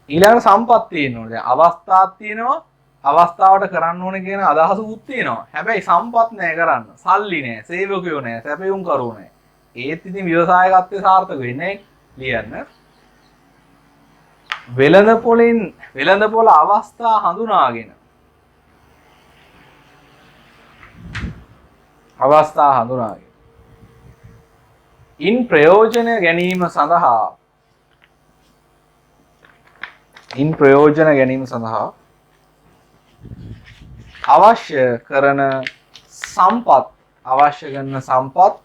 Speaker 1: ඊළඟ සම්පත් තියෙන්න ඕනේ. දැන් අවස්ථාවක් තියෙනවා. අවස්ථාවට කරන්න ඕනේ කියන අදහසකුත් තියෙනවා. හැබැයි සම්පත් නැහැ කරන්න. සල්ලි නැහැ, සේවකයෝ නැහැ, සැපයුම් කරෝ නැහැ. ඒත් ඉතින් ව්‍යවසායකත්වයේ සාර්ථක වෙන්නේ ලියන්න. වෙළඳපොළ අවස්ථා හඳුනාගෙන ඉන් ප්‍රයෝජන ගැනීම සඳහා අවශ්‍ය කරන සම්පත් අවශ්‍ය කරන සම්පත්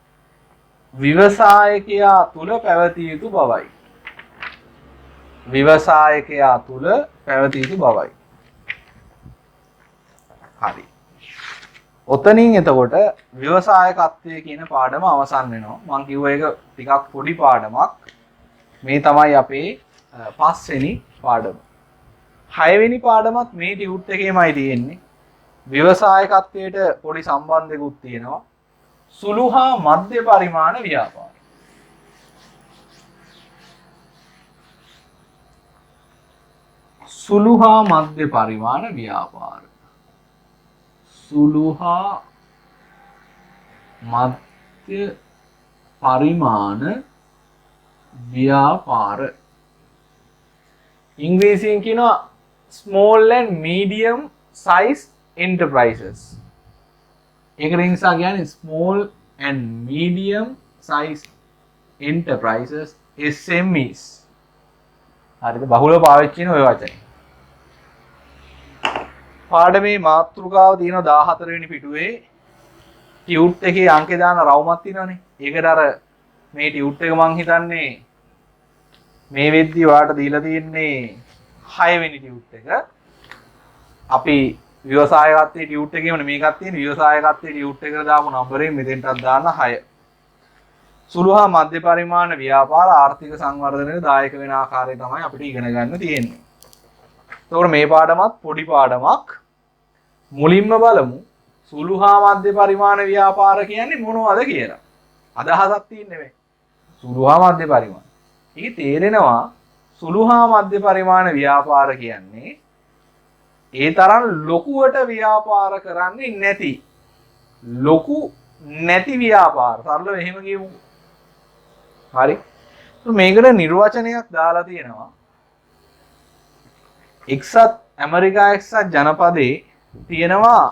Speaker 1: ව්‍යවසායකයා තුල පැවතිය යුතු බවයි. ව්‍යවසායකයා තුල පැවතිය යුතු බවයි. හරි. ඔතනින් එතකොට ව්‍යවසායකත්වයේ කියන පාඩම අවසන් වෙනවා. මම කිව්වා ඒක ටිකක් පොඩි පාඩමක්. මේ තමයි අපේ 5 වෙනි පාඩම. 6 වෙනි පාඩමත් මේ ටියුට් එකේමයි තියෙන්නේ. ව්‍යවසායකත්වයට පොඩි සම්බන්ධයකුත් තියෙනවා. සුළු හා මධ්‍ය පරිමාණ ව්‍යාපාර. සුළු හා මධ්‍ය පරිමාණ ව්‍යාපාර. සුළු හා මධ්‍ය පරිමාණ ව්‍යාපාර. ඉංග්‍රීසියෙන් කියනවා small and medium size enterprises. ඒකට නිසා කියන්නේ small and medium size enterprises SMEs. හරිද? බහුලව පාවිච්චි වෙන ඔය වචනේ. පාඩමේ මාතෘකාව තියෙනවා 14 වෙනි පිටුවේ. ටියුට් එකේ අංක දාන රවුමක් තියෙනවනේ. ඒකට අර මේ ටියුට් එක මං හිතන්නේ මේ වෙද්දි ඔයාලට දීලා තියෙන්නේ 6 වෙනි ටියුට් එක. අපි ව්‍යවසායකත්වයේ ටියුට් එකේම මේකක් තියෙන ව්‍යවසායකත්වයේ ටියුට් එකට දාපු නම්බරේ මෙතෙන්ටත් දාන්න 6. සුළු හා මධ්‍ය පරිමාණ ව්‍යාපාර ආර්ථික සංවර්ධනයට දායක වෙන ආකාරය තමයි අපිට ඉගෙන ගන්න තියෙන්නේ. එතකොට මේ පාඩමත් පොඩි පාඩමක්. මුලින්ම බලමු සුළු හා මධ්‍ය පරිමාණ ව්‍යාපාර කියන්නේ මොනවද කියලා. අදහසක් තියෙන්නේ මේ. සුළු හා මධ්‍ය පරිමාණ. ඒක තේරෙනවා සුළු හා මධ්‍ය පරිමාණ ව්‍යාපාර කියන්නේ ඒ තරම් ලොකුවට ව්‍යාපාර කරන්නේ නැති. ලොකු නැති ව්‍යාපාර. සරලව එහෙම කියමු. හරි. මේකට නිර්වචනයක් දාලා තියෙනවා. ඇමරිකා එක්සත් ජනපදයේ තියෙනවා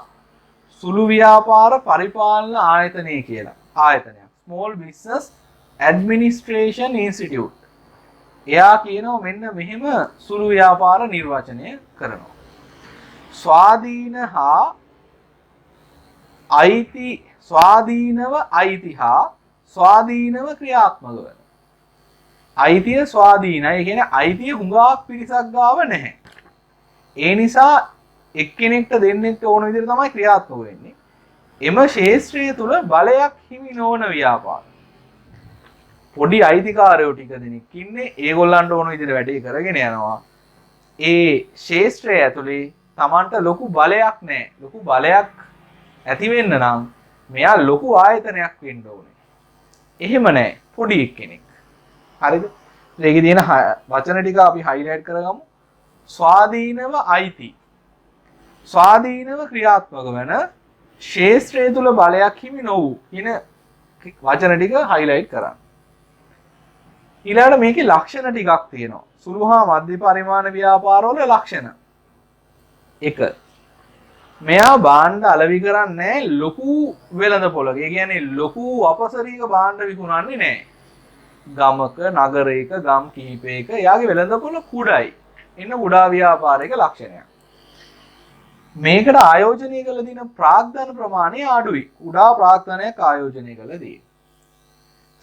Speaker 1: සුළු ව්‍යාපාර පරිපාලන ආයතනය කියලා. ආයතනයක්. Small Business Administration Institute. එයා කියනවා මෙන්න මෙහෙම සුළු ව්‍යාපාර නිර්වචනය කරනවා. ස්වාධීන හා අයිති ස්වාධීනව අයිති හා ස්වාධීනව ක්‍රියාත්මක වන. අයිතිය ස්වාධීනයි. ඒ කියන්නේ අයිතිය හුඟක් පිරිසක් ගාව නැහැ. ඒ නිසා එක්කෙනෙක්ට දෙන්නෙක්ට ඕන විදිහට තමයි ක්‍රියාත්මක වෙන්නේ. එම ශාස්ත්‍රය තුල බලයක් හිමි නොවන ව්‍යාපාර. පොඩි අයිතිකාරයෝ ටික දෙනෙක් ඉන්නේ. ඒගොල්ලන්ට ඕන විදිහට වැඩේ කරගෙන යනවා. ඒ ශාස්ත්‍රය ඇතුලේ Tamanට ලොකු බලයක් නැහැ. ලොකු බලයක් ඇති වෙන්න නම් මෙයා ලොකු ආයතනයක් වෙන්න ඕනේ. එහෙම නැහැ. පොඩි එක්කෙනෙක්. හරිද? ඒකේ තියෙන වචන ටික අපි highlight කරගමු. ස්වාධීනව අයිති. ස්වාධීනව ක්‍රියාත්මක වෙන ශාස්ත්‍රය තුල බලයක් හිමි නොවූ කියන වචන ටික highlight කරන්න. ඊළඟට මේකේ ලක්ෂණ ටිකක් තියෙනවා. සුළු හා මධ්‍ය පරිමාණ ව්‍යාපාරවල ලක්ෂණ. 1. මෙයා භාණ්ඩ අලෙවි කරන්නේ ලොකු වෙළඳ පොළක. ඒ කියන්නේ ලොකු අපසරීක භාණ්ඩ විකුණන්නේ නැහැ. ගමක, නගරයක, ගම් කිහිපයක එයාගේ වෙළඳ පොළ කුඩායි. එන්න කුඩා ව්‍යාපාරික ලක්ෂණයක්. මේකට ආයෝජනය කළ දින ප්‍රාග්ධන ප්‍රමාණය අඩුයි. කුඩා ප්‍රාග්ධනයක් ආයෝජනය කළදී.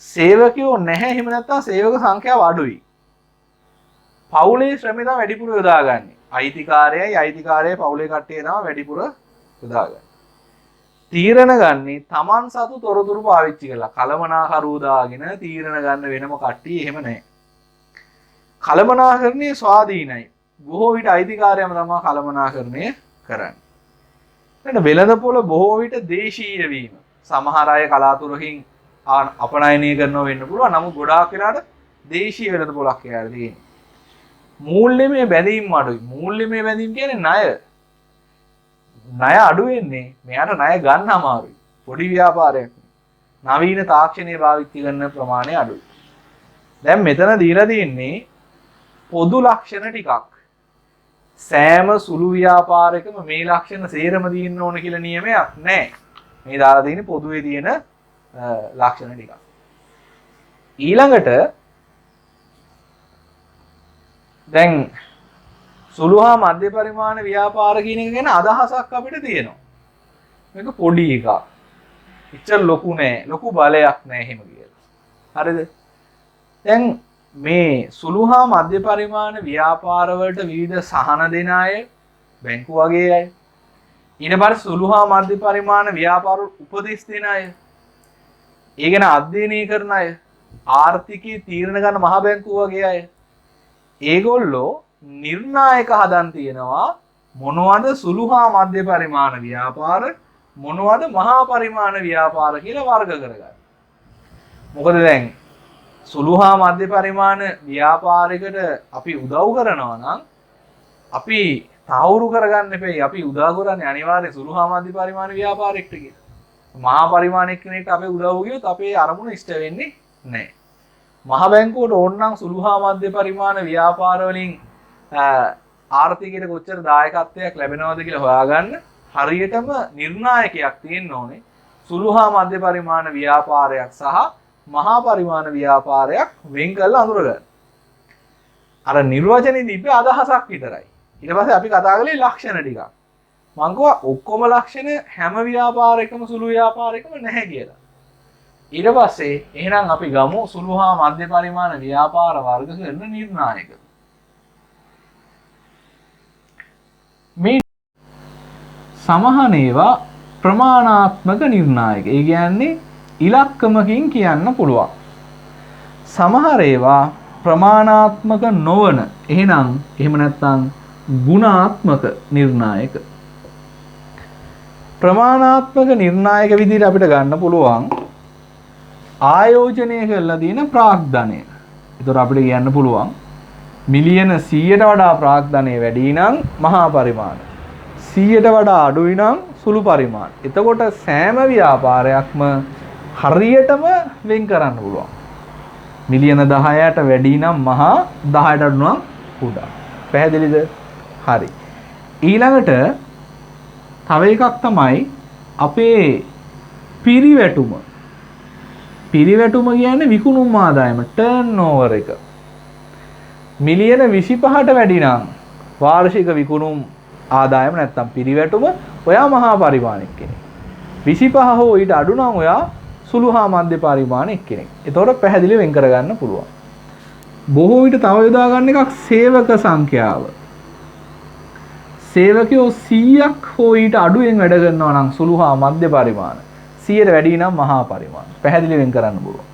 Speaker 1: සේවකයෝ නැහැ. එහෙම නැත්නම් සේවක සංඛ්‍යාව අඩුයි. පවුලේ ශ්‍රමය තමයි වැඩිපුර යොදාගන්නේ. අයිතිකාරයයි පවුලේ කට්ටිය තමයි වැඩිපුර යොදාගන්නේ. තීරණ ගන්නේ Taman සතු තොරතුරු පාවිච්චි කරලා. කලමනාකරුවෝ දාගෙන තීරණ ගන්න වෙනම කට්ටිය එහෙම නැහැ. කලමනාකරණය ස්වාධීනයි. බොහෝ විට අයිතිකාරයම තමයි කලමනාකරණය කරන්නේ. ඊට වෙළඳපොළ බොහෝ විට දේශීය වීම. සමහර අය කලාතුරකින් අපනයනය කරනවා වෙන්න පුළුවන්. නමුත් ගොඩාක් වෙලාට දේශීය වෙළඳපොළක් කියලා තියෙනවා. මූල්‍යමය බැඳීම් අඩුයි. මූල්‍යමය බැඳීම් කියන්නේ ණය. ණය අඩු වෙන්නේ මෙයාට ණය ගන්න අමාරුයි. පොඩි ව්‍යාපාරයක්. නවීන තාක්ෂණය භාවිත කරන ප්‍රමාණය අඩුයි. දැන් මෙතන දීලා තියෙන්නේ පොදු ලක්ෂණ ටිකක්. සෑම සුළු ව්‍යාපාරයකම මේ ලක්ෂණ සේරම දින්න ඕන කියලා නියමයක් නැහැ. මේ දාලා තියෙන්නේ පොදුවේ තියෙන ලක්ෂණ ටිකක්. ඊළඟට දැන් සුළු හා මධ්‍ය පරිමාණ ව්‍යාපාර කියන එක ගැන අදහසක් අපිට තියෙනවා. මේක පොඩි එකක්. එච්චර ලොකු නෑ. ලොකු බලයක් නෑ එහෙම කියලා. හරිද? දැන් මේ සුළු හා මධ්‍ය පරිමාණ ව්‍යාපාර වලට විවිධ සහන දෙන අය, බැංකු වගේ අය, ඊට පස්සේ සුළු හා මධ්‍ය පරිමාණ ව්‍යාපාර උපදෙස් දෙන අය, ඒ ගැන අධ්‍යයනය කරන අය, ආර්ථිකයේ තීරණ ගන්න මහ බැංකුව වගේ අය, ඒගොල්ලෝ නිර්ණායක හදන් තියෙනවා මොනවද සුළු හා මධ්‍ය පරිමාණ ව්‍යාපාර, මොනවද මහා පරිමාණ ව්‍යාපාර කියලා වර්ග කරගන්න. මොකද දැන් සුළු හා මධ්‍ය පරිමාණ ව්‍යාපාරයකට අපි උදව් කරනවා නම් අපි තහවුරු කරගන්න එපේ. අපි උදව් කරන්නේ අනිවාර්යයෙන් සුළු හා මධ්‍ය පරිමාණ ව්‍යාපාරයකට කියලා. මහා පරිමාණ කෙනෙක්ට අපේ උදව් ගියොත් අපේ අරමුණ ඉෂ්ට වෙන්නේ නැහැ. මහ බැංකුවට ඕනනම් සුළු හා මධ්‍ය පරිමාණ ව්‍යාපාර වලින් ආර්ථිකයට කොච්චර දායකත්වයක් ලැබෙනවද කියලා හොයාගන්න හරියටම නිර්ණායකයක් තියෙන්න ඕනේ. සුළු හා මධ්‍ය පරිමාණ ව්‍යාපාරයක් සහ මහා පරිමාණ ව්‍යාපාරයක් වෙන් කරලා අඳුරගන්න. අර නිර්වචනේ දීපේ අදහසක් විතරයි. ඊට පස්සේ අපි කතා කළේ ලක්ෂණ ටිකක්. මං කිව්වා ඔක්කොම ලක්ෂණ හැම ව්‍යාපාරයකම සුළු ව්‍යාපාරයකම නැහැ කියලා. ඊට පස්සේ එහෙනම් අපි ගමු සුළු හා මධ්‍ය පරිමාණ ව්‍යාපාර වර්ග කරන නිර්ණායක. මේ සමහර ඒවා ප්‍රමාණාත්මක නිර්ණායක. ඒ කියන්නේ ඉලක්කමකින් කියන්න පුළුවන්. සමහර ඒවා ප්‍රමාණාත්මක නොවන. එහෙම නැත්නම් ගුණාත්මක නිර්ණායක. ප්‍රමාණාත්මක නිර්ණායක විදිහට අපිට ගන්න පුළුවන් ආයෝජනය කරලා තියෙන ප්‍රාග්ධනය. ඒතර අපිට කියන්න පුළුවන් මිලියන 100ට වඩා ප්‍රාග්ධනය වැඩි නම් මහා පරිමාණ, 100ට වඩා අඩුයි නම් සුළු පරිමාණ. එතකොට සෑම ව්‍යාපාරයක්ම හරියටම වෙන් කරන්න පුළුවන්. මිලියන 10ට වැඩි නම් මහා, 10ට අඩු නම් කුඩා. පැහැදිලිද? හරි. ඊළඟට තව එකක් තමයි අපේ පිරිවැටුම. පිරිවැටුම කියන්නේ විකුණුම් ආදායම, ටර්න්ಓවර් එක. මිලියන 25ට වැඩි නම් වාර්ෂික විකුණුම් ආදායම නැත්තම් පිරිවැටුම, ඔයා මහා පරිමාණික කෙනෙක්. 25 හෝ ඊට අඩු නම් ඔයා සුළු හා මධ්‍ය පරිමාණික කෙනෙක්. ඒතකොට පැහැදිලිව වෙන් කරගන්න පුළුවන්. බොහෝ විට තව යොදා ගන්න එකක් සේවක සංඛ්‍යාව. සේවකයෝ 100ක් හෝ ඊට අඩුවෙන් වැඩ කරනවා නම් සුළු හා මධ්‍ය පරිමාණ, 100ට වැඩි නම් මහා පරිමාණ. පැහැදිලි වෙන් කරන්න පුළුවන්.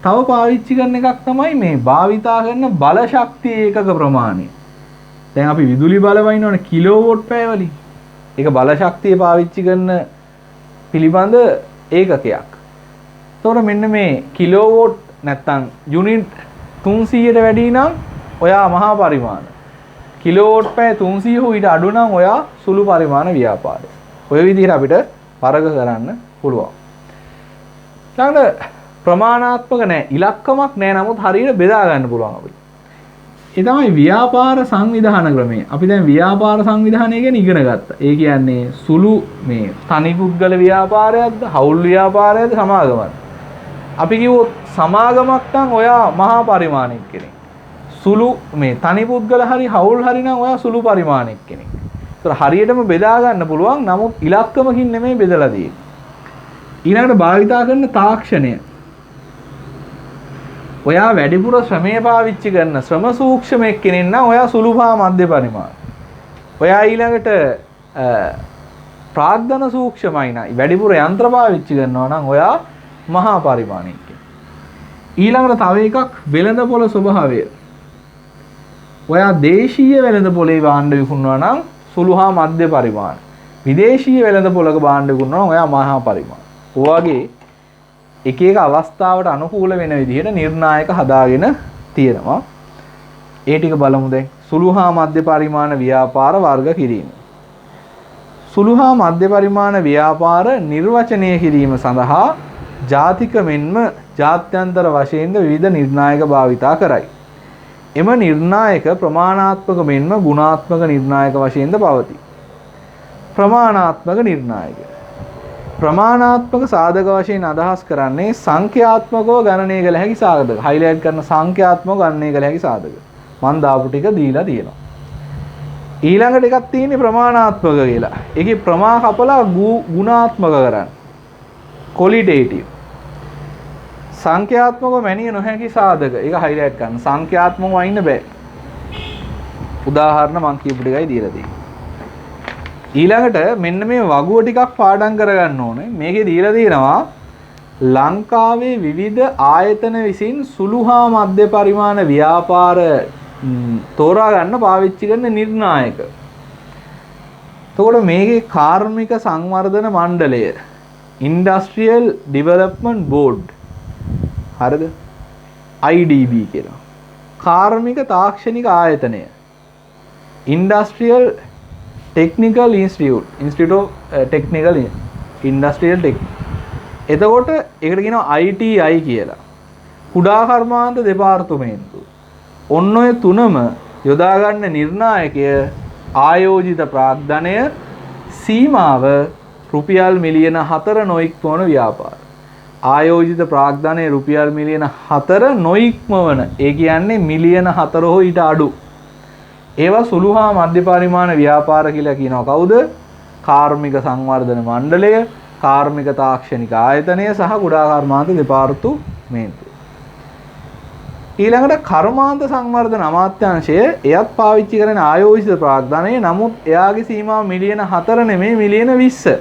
Speaker 1: තව පාවිච්චි කරන එකක් තමයි මේ භාවිතා කරන බල ශක්තිය ඒකක ප්‍රමාණය. දැන් අපි විදුලි බල වයින්නවනේ කිලෝවොට් පැය වලින්. ඒක බල ශක්තිය පාවිච්චි කරන පිළිබඳ ඒකකයක්. එතකොට මෙන්න මේ කිලෝවොට් නැත්තම් යුනිට් 300ට වැඩි නම් ඔයා මහා පරිමාණ. කිලෝවොට් පැය 300 හෝ ඊට අඩු නම් ඔයා සුළු පරිමාණ ව්‍යාපාරය. ඔය විදිහට අපිට වර්ග කරන්න පුළුවන්. ඊළඟට ප්‍රමාණාත්මක නැහැ, ඉලක්කමක් නැහැ, නමුත් හරියට බෙදා ගන්න පුළුවන් අපිට. ඒ තමයි ව්‍යාපාර සංවිධාන ක්‍රමය. අපි දැන් ව්‍යාපාර සංවිධානය ගැන ඉගෙන ගත්තා. ඒ කියන්නේ සුළු මේ තනි පුද්ගල ව්‍යාපාරයක්ද, හවුල් ව්‍යාපාරයක්ද, සමාගමක්ද? අපි කිව්වොත් සමාගමක් නම් ඔයා මහා පරිමාණික කෙනෙක්. සුළු මේ තනි පුද්ගල හරි හවුල් හරි නම් ඔයා සුළු පරිමාණික කෙනෙක්. ඒතර හරියටම බෙදා ගන්න පුළුවන්, නමුත් ඉලක්කමකින් නෙමෙයි බෙදලා තියෙන්නේ. ඊළඟට භාවිතා කරන තාක්ෂණය. ඔයා වැඩිපුර ශ්‍රමය පාවිච්චි කරන ශ්‍රම සූක්ෂම එක්කෙනෙක් නම් ඔයා සුළු හා මධ්‍ය පරිමාණ. ඔයා ඊළඟට ප්‍රාග්ධන සූක්ෂමයි නම් වැඩිපුර යන්ත්‍ර පාවිච්චි කරනවා නම් ඔයා මහා පරිමාණික කෙනෙක්. ඊළඟට තව එකක් වෙළඳපොළ ස්වභාවය. ඔයා දේශීය වෙළඳපොළේ භාණ්ඩ විකුණනවා නම් සුළු හා මධ්‍ය පරිමාණ. විදේශීය වෙළඳපොළක භාණ්ඩ විකුණනවා නම් ඔයා මහා පරිමාණ. ඔයගේ එක එක අවස්ථාවට අනුකූල වෙන විදිහට නිර්ණායක හදාගෙන තියෙනවා. ඒ ටික බලමු දැන්. සුළු හා මධ්‍ය පරිමාණ ව්‍යාපාර වර්ග කිරීම. සුළු හා මධ්‍ය පරිමාණ ව්‍යාපාර නිර්වචනය කිරීම සඳහා ජාතික මෙන්ම ජාත්‍යන්තර වශයෙන්ද විවිධ නිර්ණායක භාවිතා කරයි. එම නිර්ණායක ප්‍රමාණාත්මක මෙන්ම ගුණාත්මක නිර්ණායක වශයෙන්ද පවතී. ප්‍රමාණාත්මක නිර්ණායක. ප්‍රමාණාත්මක සාධක වශයෙන් අදහස් කරන්නේ සංඛ්‍යාත්මකව ගණනය කළ හැකි සාධක. හයිලයිට් කරන සංඛ්‍යාත්මකව ගණනය කළ හැකි සාධක. මම දාපු ටික දීලා තියෙනවා. ඊළඟට එකක් තියෙන්නේ ප්‍රමාණාත්මක කියලා. ඒකේ ප්‍රමා කපලා ගුණාත්මක කරන්න. ක්වොලිටේටිව්. සංඛ්‍යාත්මකව මැනිය නොහැකි සාධක. ඒක හයිලයිට් කරන්න. සංඛ්‍යාත්මකව වයින්න බෑ. උදාහරණ මම කියපු ටිකයි දීලා තියෙන්නේ. ඊළඟට මෙන්න මේ වගුව ටිකක් පාඩම් කරගන්න ඕනේ. මේකේ දීලා තියෙනවා ලංකාවේ විවිධ ආයතන විසින් සුළු හා මධ්‍ය පරිමාණ ව්‍යාපාර තෝරා ගන්න පාවිච්චි කරන නිර්ණායක. එතකොට මේකේ කාර්මික සංවර්ධන මණ්ඩලය Industrial Development Board හරිද? IDB කියලා. කාර්මික තාක්ෂණික ආයතනය Industrial Technical Institute of Technical Industrial Tech. එතකොට ඒකට කියනවා ITI කියලා. කුඩා කර්මාන්ත දෙපාර්තමේන්තුව. ඔන්න ඔය තුනම යොදා ගන්න නිර්ණායකය ආයෝජිත ප්‍රාග්ධනය සීමාව රුපියල් මිලියන 4 නොඉක්මවන ව්‍යාපාර. ආයෝජිත ප්‍රාග්ධනය රුපියල් මිලියන 4 නොඉක්මවන. ඒ කියන්නේ මිලියන 4 හෝ ඊට අඩු. ඒවා සුළු හා මධ්‍ය පරිමාණ ව්‍යාපාර කියලා කියනවා. කවුද? කාර්මික සංවර්ධන මණ්ඩලය, කාර්මික තාක්ෂණික ආයතනය සහ කුඩා කර්මාන්ත දෙපාර්තමේන්තුව. ඊළඟට කර්මාන්ත සංවර්ධන අමාත්‍යාංශය එයත් පාවිච්චි කරන ආයෝජිත ප්‍රාග්ධනය. නමුත් එයාගේ සීමාව මිලියන 4 නෙමෙයි මිලියන 20.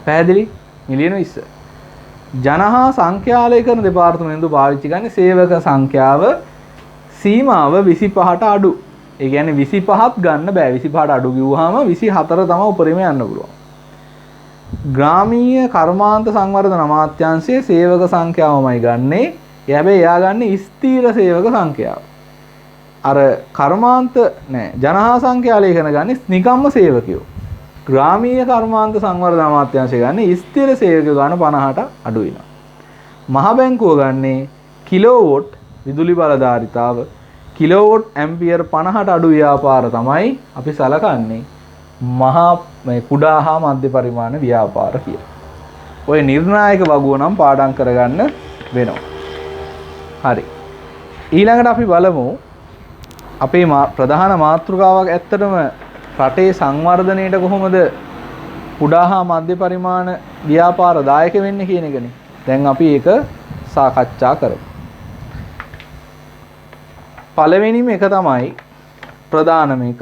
Speaker 1: පැහැදිලි? මිලියන 20. ජනහා සංඛ්‍යාලේඛන දෙපාර්තමේන්තුව පාවිච්චි කරන්නේ සේවක සංඛ්‍යාව සීමාව 25ට අඩු. ඒ කියන්නේ 25ත් ගන්න බෑ. 25ට අඩු කිව්වහම 24 තමයි උපරිම යන්න පුළුවන්. ග්‍රාමීය කර්මාන්ත සංවර්ධන අමාත්‍යාංශයේ සේවක සංඛ්‍යාවමයි ගන්නෙ. හැබැයි එයා ගන්න ස්ථීර සේවක සංඛ්‍යාව. අර කර්මාන්ත නෑ ජනහා සංඛ්‍යාලේඛන ගන්නේ නිකම්ම සේවකයෝ. ග්‍රාමීය කර්මාන්ත සංවර්ධන අමාත්‍යාංශය ගන්නේ ස්ථීර සේවකයෝ ගන්න 50ට අඩු වෙනවා. මහ බැංකුව ගන්නේ කිලෝවොට් විදුලි බලධාරිතාව කිලෝවොට් ඇම්පියර් 50ට අඩු ව්‍යාපාර තමයි අපි සලකන්නේ මහා කුඩා හා මධ්‍ය පරිමාණ ව්‍යාපාර කියලා. ඔය නිර්ණායක වගුව නම් පාඩම් කරගන්න වෙනවා. හරි. ඊළඟට අපි බලමු අපේ ප්‍රධාන මාතෘකාවක් ඇත්තටම රටේ සංවර්ධනයට කොහොමද කුඩා හා මධ්‍ය පරිමාණ ව්‍යාපාර දායක වෙන්නේ කියන එකනේ. දැන් අපි ඒක සාකච්ඡා කරමු. පළවෙනිම එක තමයි ප්‍රධානම එක.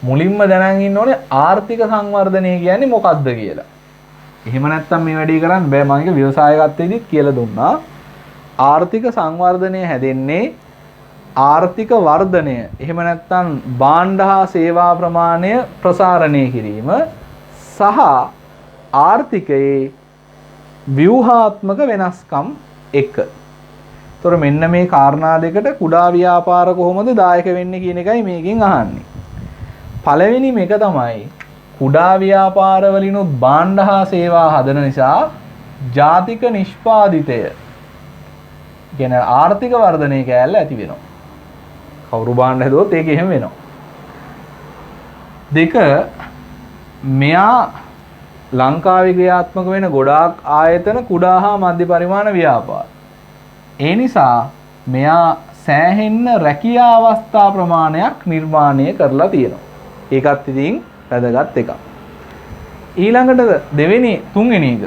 Speaker 1: මුලින්ම දැනන් ඉන්න ඕනේ ආර්ථික සංවර්ධනය කියන්නේ මොකක්ද කියලා. එහෙම නැත්නම් මේ වැඩේ කරන්න බෑ. මම ඒක ව්‍යවසායකත්වයේදීත් කියලා දුන්නා. ආර්ථික සංවර්ධනය හැදෙන්නේ ආර්ථික වර්ධනය. එහෙම නැත්නම් භාණ්ඩ හා සේවා ප්‍රමාණය ප්‍රසාරණය කිරීම සහ ආර්ථිකයේ ව්‍යුහාත්මක වෙනස්කම් එක. තොර මෙන්න මේ කාරණා දෙකට කුඩා ව්‍යාපාර කොහොමද දායක වෙන්නේ කියන එකයි මේකෙන් අහන්නේ. පළවෙනිම එක තමයි කුඩා ව්‍යාපාර වලිනුත් භාණ්ඩ හා සේවා හදන නිසා ජාතික නිෂ්පාදිතය කියන ආර්ථික වර්ධනයේ කැලල ඇති වෙනවා. කවුරු භාණ්ඩ හදුවොත් ඒක එහෙම වෙනවා. දෙක මෙයා ලංකාවේ ක්‍රියාත්මක වෙන ගොඩාක් ආයතන කුඩා හා මධ්‍ය පරිමාණ ව්‍යාපාර. ඒ නිසා මෙයා සෑහෙන්න රැකියා අවස්ථා ප්‍රමාණයක් නිර්මාණය කරලා තියෙනවා. ඒකත් ඉතින් වැදගත් එකක්. ඊළඟට තුන්වෙනි එක.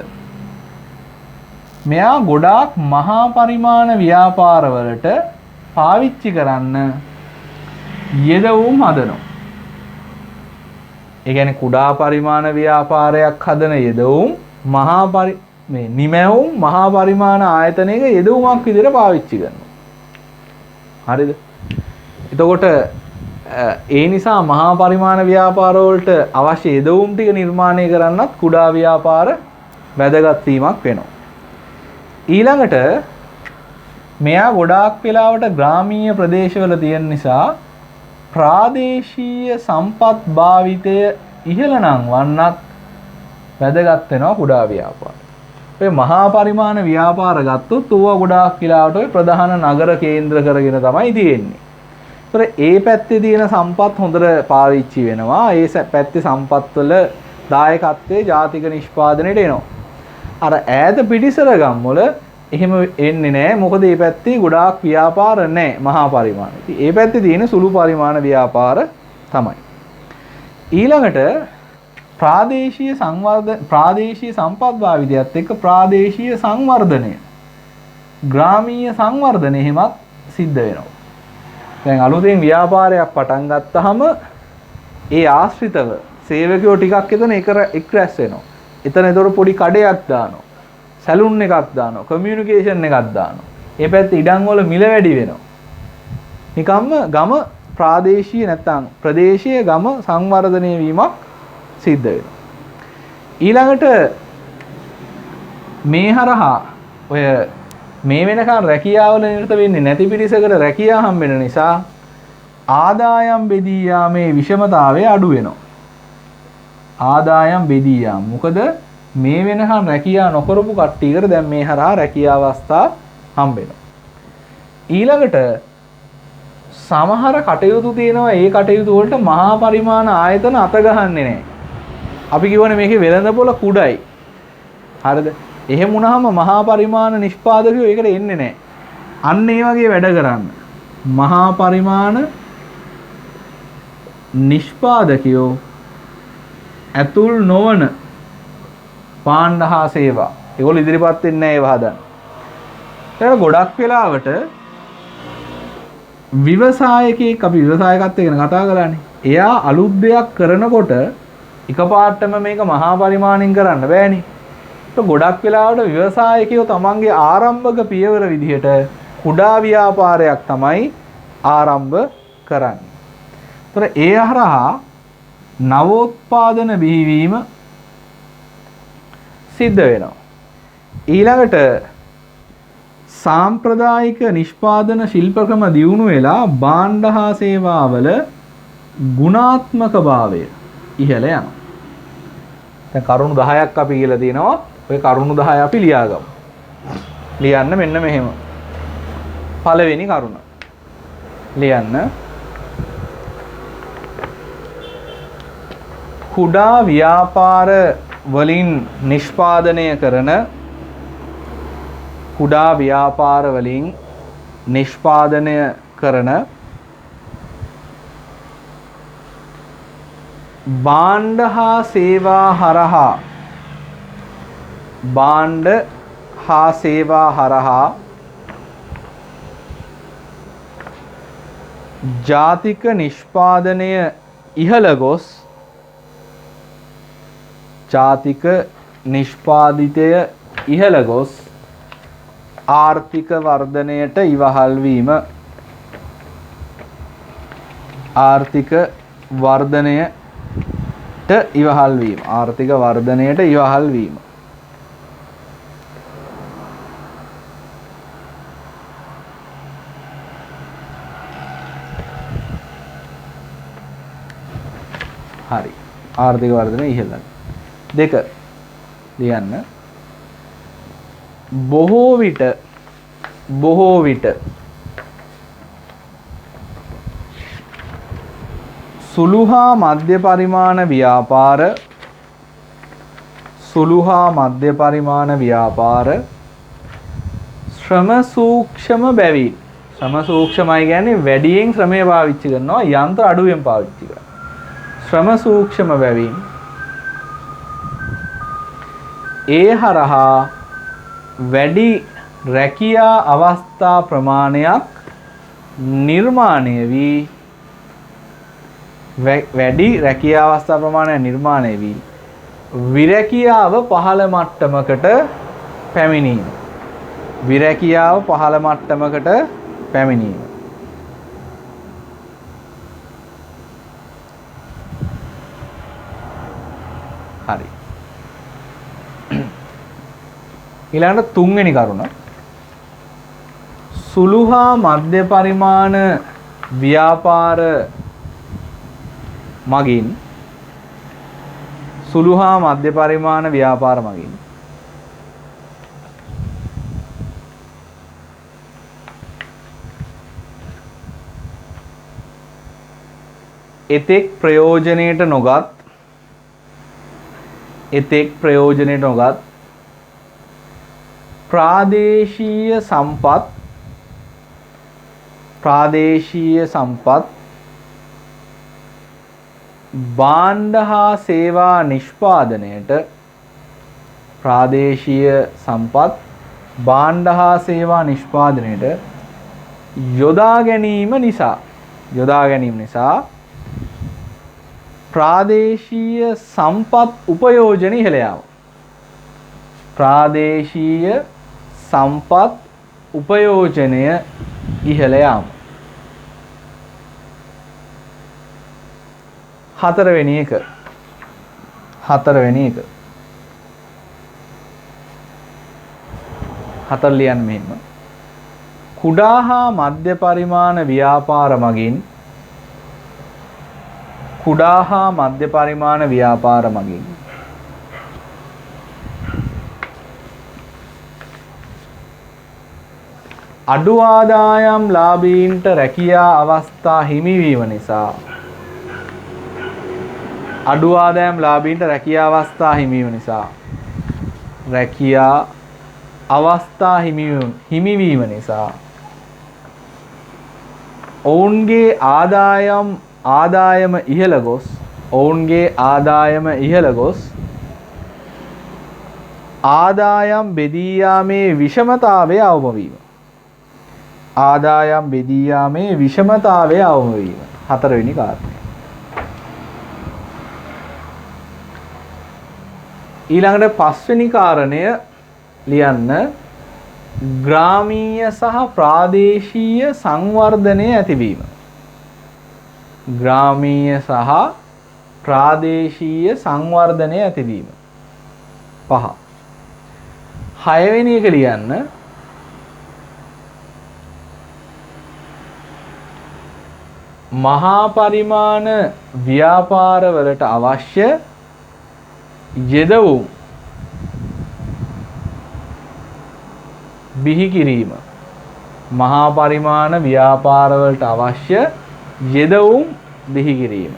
Speaker 1: මෙයා ගොඩාක් මහා පරිමාණ ව්‍යාපාරවලට පාවිච්චි කරන්න යෙදවුම් හදනවා. ඒ කියන්නේ කුඩා පරිමාණ ව්‍යාපාරයක් හදන යෙදවුම් නිමැවුම් මහා පරිමාණ ආයතනයක යෙදවුමක් විදිහට පාවිච්චි කරනවා. හරිද? එතකොට ඒ නිසා මහා පරිමාණ ව්‍යාපාර වලට අවශ්‍ය යෙදවුම් ටික නිර්මාණය කරන්නත් කුඩා ව්‍යාපාර වැදගත් වීමක් වෙනවා. ඊළඟට මෙයා ගොඩාක් වෙලාවට ග්‍රාමීය ප්‍රදේශවල තියෙන නිසා ප්‍රාදේශීය සම්පත් භාවිතය ඉහළ නම් වන්නත් වැදගත් වෙනවා කුඩා ව්‍යාපාර. ඔය මහා පරිමාණ ව්‍යාපාර ගත්තොත් ඕවා ගොඩාක් වෙලාවට ඔය ප්‍රධාන නගර කේන්ද්‍ර කරගෙන තමයි තියෙන්නේ. ඒතර ඒ පැත්තේ තියෙන සම්පත් හොඳට පාවිච්චි වෙනවා. ඒ පැත්තේ සම්පත් වල දායකත්වයේ ජාතික නිෂ්පාදනයට එනවා. අර ඈත පිටිසර ගම් වල එහෙම එන්නේ නැහැ. මොකද මේ පැත්තේ ගොඩාක් ව්‍යාපාර නැහැ මහා පරිමාණ. ඉතින් මේ පැත්තේ තියෙන සුළු පරිමාණ ව්‍යාපාර තමයි. ඊළඟට ප්‍රාදේශීය සම්පත් භාවිතයත් එක්ක ප්‍රාදේශීය සංවර්ධනය, ග්‍රාමීය සංවර්ධනය එහෙමත් සිද්ධ වෙනවා. දැන් අලුතෙන් ව්‍යාපාරයක් පටන් ගත්තාම ඒ ආශ්‍රිතව සේවකයෝ ටිකක් එතන එක රැස් වෙනවා. එතන ඒතර පොඩි කඩයක් දානවා. සැලුන් එකක් දානවා. කමියුනිකේෂන් එකක් දානවා. මේ පැත්තේ ඉඩම් වල මිල වැඩි වෙනවා. නිකම්ම ගම ප්‍රාදේශීය නැත්නම් ප්‍රදේශීය ගම සංවර්ධනය වීමක් සිද්ධ වෙනවා. ඊළඟට මේ හරහා ඔය මේ වෙනකන් රැකියාවල නිරත වෙන්නේ නැති පිරිසකට රැකියාව හම්බ වෙන නිසා ආදායම් බෙදී යාමේ විෂමතාවය අඩු වෙනවා. ආදායම් බෙදී යාම. මොකද මේ වෙනකන් රැකියාව නොකරපු කට්ටියකට දැන් මේ හරහා රැකියාව අවස්ථා හම්බ වෙනවා. ඊළඟට සමහර කටයුතු තියෙනවා, ඒ කටයුතු වලට මහා පරිමාණ ආයතන අත ගහන්නේ නැහැ. අපි කියවනේ මේකේ වෙළඳපොළ කුඩයි. හරිද? එහෙම වුණාම මහා පරිමාණ නිෂ්පාදකයෝ ඒකට එන්නේ නැහැ. අන්න ඒ වගේ වැඩ කරන්න. මහා පරිමාණ නිෂ්පාදකයෝ ඇතුල් නොවන පාණ්ඩ හා සේවා ඒගොල්ලෝ ඉදිරිපත් වෙන්නේ නැහැ ඒව හදන්න. ඒකට ගොඩක් වෙලාවට ව්‍යවසායකයෙක්, අපි ව්‍යවසායකත්වය ගැන කතා කළානේ. එයා අලුත් දෙයක් කරනකොට එකපාරටම මේක මහා පරිමාණයෙන් කරන්න බෑනේ. ඒක ගොඩක් වෙලාවට ව්‍යවසායකයෝ තමන්ගේ ආරම්භක පියවර විදිහට කුඩා ව්‍යාපාරයක් තමයි ආරම්භ කරන්නේ. ඒතර ඒ හරහා නවෝත්පාදන බිහිවීම සිද්ධ වෙනවා. ඊළඟට සාම්ප්‍රදායික නිෂ්පාදන ශිල්පක්‍රම දියුණු වෙලා භාණ්ඩ හා සේවාවල ගුණාත්මක භාවය ඉහළ යනවා. දැන් කරුණු 10ක් අපි කියලා තියෙනවා. ඔය කරුණු 10 අපි ලියාගමු. ලියන්න මෙන්න මෙහෙම. පළවෙනි කරුණ. ලියන්න. කුඩා ව්‍යාපාර වලින් නිෂ්පාදනය කරන භාණ්ඩ හා සේවා හරහා ජාතික නිෂ්පාදනය ඉහළ ගොස් ආර්ථික වර්ධනයට ඉවහල් වීම. හරි. ආර්ථික වර්ධනය ඉහළ. 2 ලියන්න. බොහෝ විට සුළු හා මධ්‍ය පරිමාණ ව්‍යාපාර ශ්‍රම සූක්ෂම බැවින්. ශ්‍රම සූක්ෂමයි කියන්නේ වැඩියෙන් ශ්‍රමය පාවිච්චි කරනවා, යන්ත්‍ර අඩුවෙන් පාවිච්චි කරනවා. ශ්‍රම සූක්ෂම බැවින් ඒ හරහා වැඩි රැකියා අවස්ථා ප්‍රමාණයක් නිර්මාණය වී විරැකියාව පහළ මට්ටමකට පැමිණීම. හරි. ඊළඟට 3 වෙනි කරුණ. සුළු හා මධ්‍ය පරිමාණ ව්‍යාපාර මගින් එතෙක් ප්‍රයෝජනයට නොගත් ප්‍රාදේශීය සම්පත් භාණ්ඩ හා සේවා නිෂ්පාදනයට ප්‍රාදේශීය සම්පත් භාණ්ඩ හා සේවා නිෂ්පාදනයට යොදා ගැනීම නිසා ප්‍රාදේශීය සම්පත් උපයෝජන ඉහළ යාම. ප්‍රාදේශීය සම්පත් උපයෝජනය ඉහළ යාම. හතරවෙනි එක හතර ලියන්න මෙහෙම. කුඩා හා මධ්‍ය පරිමාණ ව්‍යාපාර මගින් අඩු ආදායම් ලාභීන්ට රැකියා අවස්ථා හිමිවීම නිසා ඔවුන්ගේ ආදායම ඉහළ ගොස් ආදායම් බෙදී යාමේ විෂමතාවය අවම වීම. හතරවෙනි කාරණය. ඊළඟට පස්වෙනි කාරණය ලියන්න. ග්‍රාමීය සහ ප්‍රාදේශීය සංවර්ධනය ඇතිවීම. පහ. හයවෙනි එක ලියන්න. මහා පරිමාණ ව්‍යාපාරවලට අවශ්‍ය යෙදවුම් බිහි කිරීම.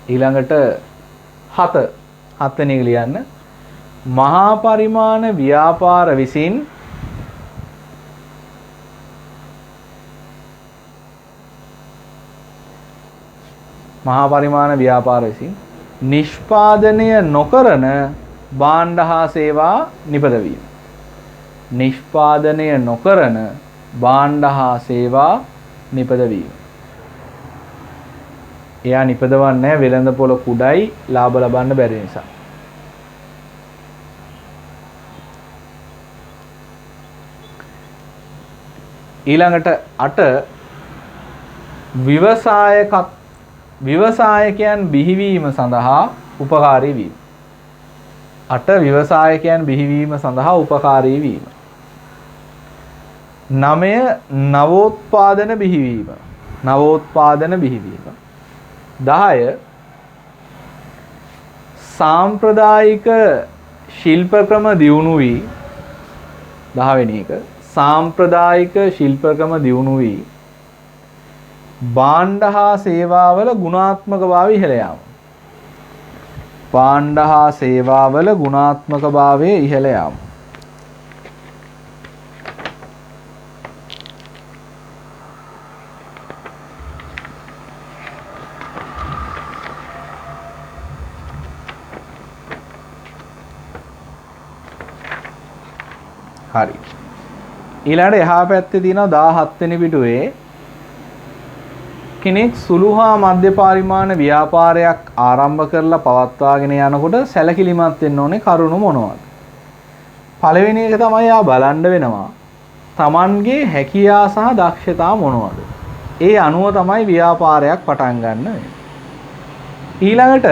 Speaker 1: ඊළඟට හත්වෙනි එක ලියන්න. මහා පරිමාණ ව්‍යාපාර විසින් නිෂ්පාදනය නොකරන භාණ්ඩ හා සේවා නිපදවීම. එයා නිපදවන්නේ වෙළඳපොළ කුඩයි ලාභ ලබන්න බැරි නිසා. ඊළඟට 8 විවසායකයන් බිහිවීම සඳහා උපකාරී වීම. 9 නවෝත්පාදන බිහිවීම. 10 සාම්ප්‍රදායික ශිල්ප ක්‍රම දියුණු වී. 10වෙනි එක සාම්ප්‍රදායික ශිල්ප ක්‍රම දියුණු වී භාණ්ඩ හා සේවාවල ගුණාත්මකභාවය ඉහළ යාම. හරි. ඊළඟට එහා පැත්තේ තියෙනවා 17 වෙනි පිටුවේ කෙනෙක් සුළු හා මධ්‍ය පරිමාණ ව්‍යාපාරයක් ආරම්භ කරලා පවත්වාගෙන යනකොට සැලකිලිමත් වෙන්න ඕනේ කරුණු මොනවද? පළවෙනි එක තමයි යා බලන්න වෙනවා Tamanගේ හැකියාව සහ දක්ෂතා මොනවද? ඒ අනුව තමයි ව්‍යාපාරයක් පටන් ගන්න වෙන්නේ. ඊළඟට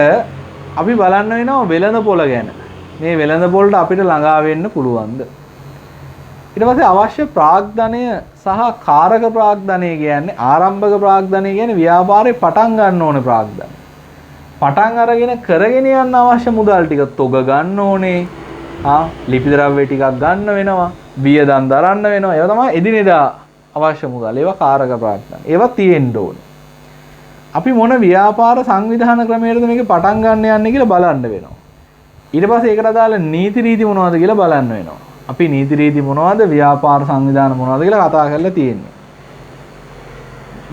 Speaker 1: අපි බලන්න වෙනවා වෙළඳපොළ ගැන. මේ වෙළඳපොළට අපිට ළඟා වෙන්න පුළුවන්ද? ඊට පස්සේ අවශ්‍ය ප්‍රාග්ධනය සහ කාරක ප්‍රාග්ධනය කියන්නේ ආරම්භක ප්‍රාග්ධනය කියන්නේ ව්‍යාපාරේ පටන් ගන්න ඕනේ ප්‍රාග්ධනය. පටන් අරගෙන කරගෙන යන්න අවශ්‍ය මුදල් ටික තොග ගන්න ඕනේ. ලිපි ද්‍රව්‍ය ටිකක් ගන්න වෙනවා. වියදම් දරන්න වෙනවා. ඒවා තමයි එදිනෙදා අවශ්‍ය මුදල්. ඒවා කාරක ප්‍රාග්ධනය. ඒවා තියෙන්න ඕනේ. අපි මොන ව්‍යාපාර සංවිධාන ක්‍රමයකටද මේක පටන් ගන්න යන්නේ කියලා බලන්න වෙනවා. ඊට පස්සේ ඒකට අදාළ නීති රීති මොනවද කියලා බලන්න වෙනවා. අපි නීති රීති මොනවද, ව්‍යාපාර සංවිධාන මොනවද කියලා කතා කරලා තියෙන්නේ.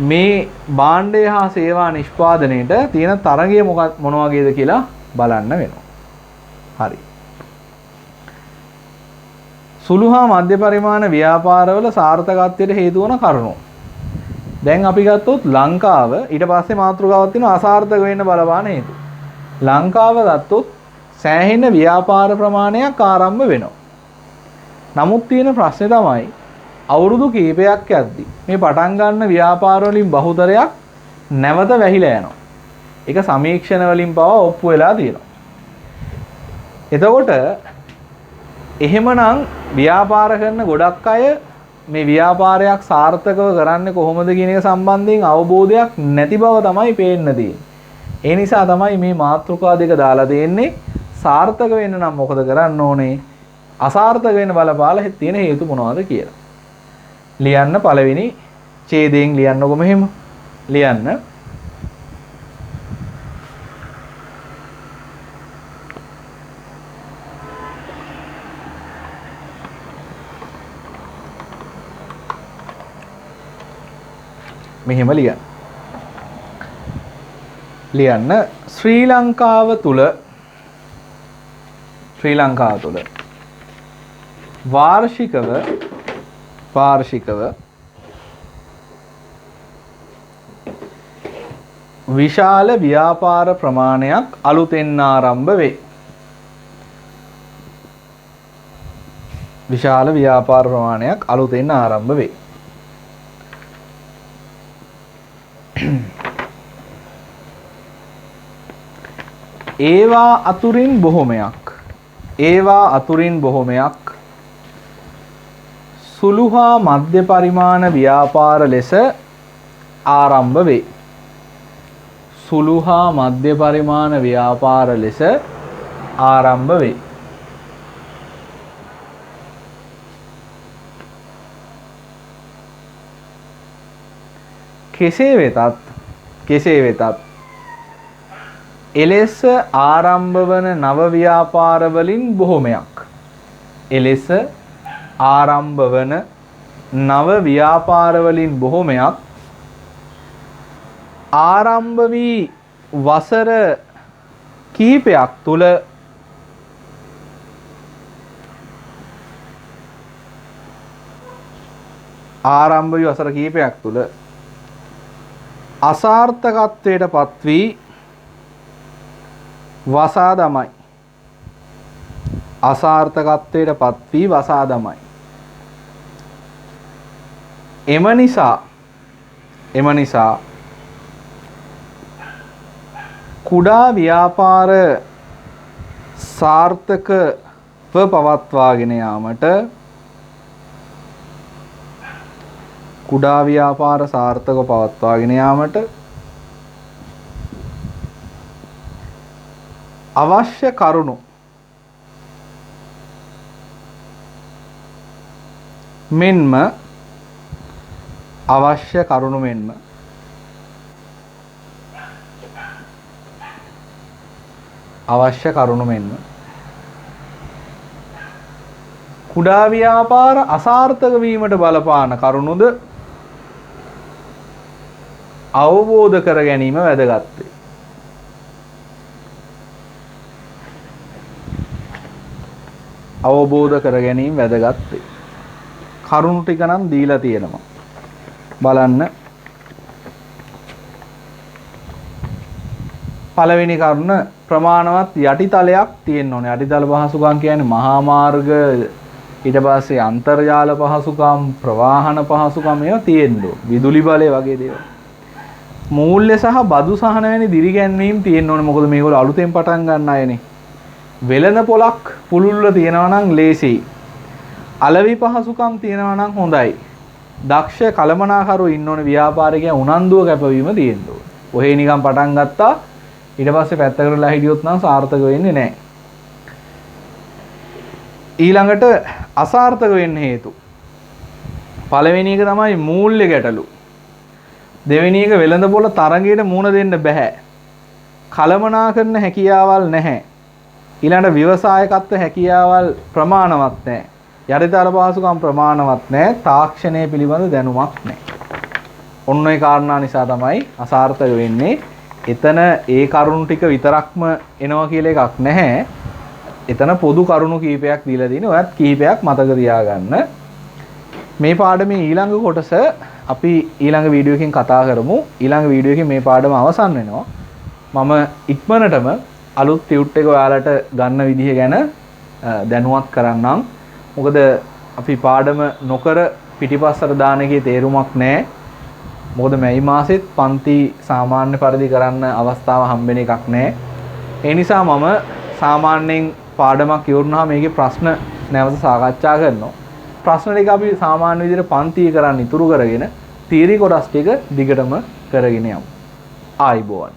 Speaker 1: මේ භාණ්ඩය හා සේවා නිෂ්පාදනයේට තියෙන තරගය මොන වගේද කියලා බලන්න වෙනවා. හරි. සුළු හා මධ්‍ය පරිමාණ ව්‍යාපාරවල සාර්ථකත්වයට හේතු වන කරුණු. දැන් අපි ගත්තොත් ලංකාව, ඊට පස්සේ මාතෘකාවක් තියෙනවා අසාර්ථක වෙන්න බලපාන හේතු. ලංකාව ගත්තොත් සෑහෙන ව්‍යාපාර ප්‍රමාණයක් ආරම්භ වෙනවා. නමුත් තියෙන ප්‍රශ්නේ තමයි අවුරුදු කීපයක් යද්දී මේ පටන් ගන්න ව්‍යාපාර වලින් බහුතරයක් නැවත වැහිලා යනවා. ඒක සමීක්ෂණ වලින් පවා ඔප්පු වෙලා තියෙනවා. එතකොට එහෙමනම් ව්‍යාපාර කරන ගොඩක් අය මේ ව්‍යාපාරයක් සාර්ථකව කරන්නේ කොහොමද කියන එක සම්බන්ධයෙන් අවබෝධයක් නැති බව තමයි පේන්න තියෙන්නේ. ඒ නිසා තමයි මේ මාතෘකා දෙක දාලා තියෙන්නේ. සාර්ථක වෙන්න නම් මොකද කරන්න ඕනේ? අසාර්ථක වෙන්න බලපාලා තියෙන හේතු මොනවද කියලා. ලියන්න පළවෙනි ඡේදයෙන් ලියන්නකො මෙහෙම. ලියන්න. මෙහෙම ලියන්න. ලියන්න ශ්‍රී ලංකාව තුල වාර්ෂිකව විශාල ව්‍යාපාර ප්‍රමාණයක් අලුතෙන් ආරම්භ වේ. විශාල ව්‍යාපාර ප්‍රමාණයක් අලුතෙන් ආරම්භ වේ. ඒවා අතුරින් බොහොමයක් සුළු හා මධ්‍ය පරිමාණ ව්‍යාපාර ලෙස ආරම්භ වේ. සුළු හා මධ්‍ය පරිමාණ ව්‍යාපාර ලෙස ආරම්භ වේ. කෙසේ වෙතත් එලෙස ආරම්භ වන නව ව්‍යාපාර වලින් බොහොමයක් ආරම්භ වී වසර කිහිපයක් තුල අසාර්ථකත්වයට පත් වී වසා දමයි. එම නිසා කුඩා ව්‍යාපාර සාර්ථකව පවත්වාගෙන යාමට අවශ්‍ය කරුණු මෙන්ම කුඩා ව්‍යාපාර අසාර්ථක වීමට බලපාන කරුණුද අවබෝධ කර ගැනීම වැදගත් වේ. කරුණු ටික නම් දීලා තියෙනවා. බලන්න. පළවෙනි කරුණ ප්‍රමාණවත් යටිතලයක් තියෙන්න ඕනේ. යටිතල පහසුකම් කියන්නේ මහා මාර්ග, ඊට පස්සේ අන්තර්ජාල පහසුකම්, ප්‍රවාහන පහසුකම් ඒවා තියෙන්න ඕනේ. විදුලි බලය වගේ දේවල්. මූල්‍ය සහ බදු සහන වැනි දිරිගැන්වීම් තියෙන්න ඕනේ. මොකද මේගොල්ලෝ අලුතෙන් පටන් ගන්න අයනේ. වෙළඳ පොලක් පුළුල්ව තියෙනවා නම් ලේසියි. අලෙවි පහසුකම් තියෙනවා නම් හොඳයි. දක්ෂ කළමනාකරු ඉන්න ඕනේ. ව්‍යාපාරිකයා උනන්දුව කැපවීම තියෙන්න ඕනේ. ඔහේ නිකන් පටන් ගත්තා ඊට පස්සේ පැත්තකටලා හිටියොත් නම් සාර්ථක වෙන්නේ නැහැ. ඊළඟට අසාර්ථක වෙන්න හේතු. පළවෙනි එක තමයි මූල්‍ය ගැටලු. දෙවෙනි එක වෙළඳපොළ තරඟයට මුහුණ දෙන්න බෑ. කලමනාකරන හැකියාවල් නැහැ. ඊළඟට ව්‍යවසායකත්ව හැකියාවල් ප්‍රමාණවත් නැහැ. යටිතල පහසුකම් ප්‍රමාණවත් නැහැ. තාක්ෂණය පිළිබඳ දැනුමක් නැහැ. ඔන්න ඔය කාරණා නිසා තමයි අසාර්ථක වෙන්නේ. එතන ඒ කරුණු ටික විතරක්ම එනවා කියලා එකක් නැහැ. එතන පොදු කරුණු කීපයක් දීලා දිනේ. ඔයත් කීපයක් මතක තියාගන්න. මේ පාඩමේ ඊළඟ කොටස අපි ඊළඟ වීඩියෝ එකකින් කතා කරමු. ඊළඟ වීඩියෝ එකකින් මේ පාඩම අවසන් වෙනවා. මම ඉක්මනටම අලුත් ටියුට් එක ඔයාලට ගන්න විදිහ ගැන දැනුවත් කරන්නම්. මොකද අපි පාඩම නොකර පිටිපස්සට දාන එකේ තේරුමක් නැහැ. මොකද මේ මාසෙත් පන්ති සාමාන්‍ය පරිදි කරන්න අවස්ථාව හම්බෙන එකක් නැහැ. ඒ නිසා මම සාමාන්‍යයෙන් පාඩමක් ඉවරනහම මේකේ ප්‍රශ්න නැවත සාකච්ඡා කරනවා. ප්‍රශ්න ටික අපි සාමාන්‍ය විදිහට පන්තිය කරන් ඉතුරු කරගෙන තීරි කොටස් ටික දිගටම කරගෙන යමු. ආයිබෝවන්.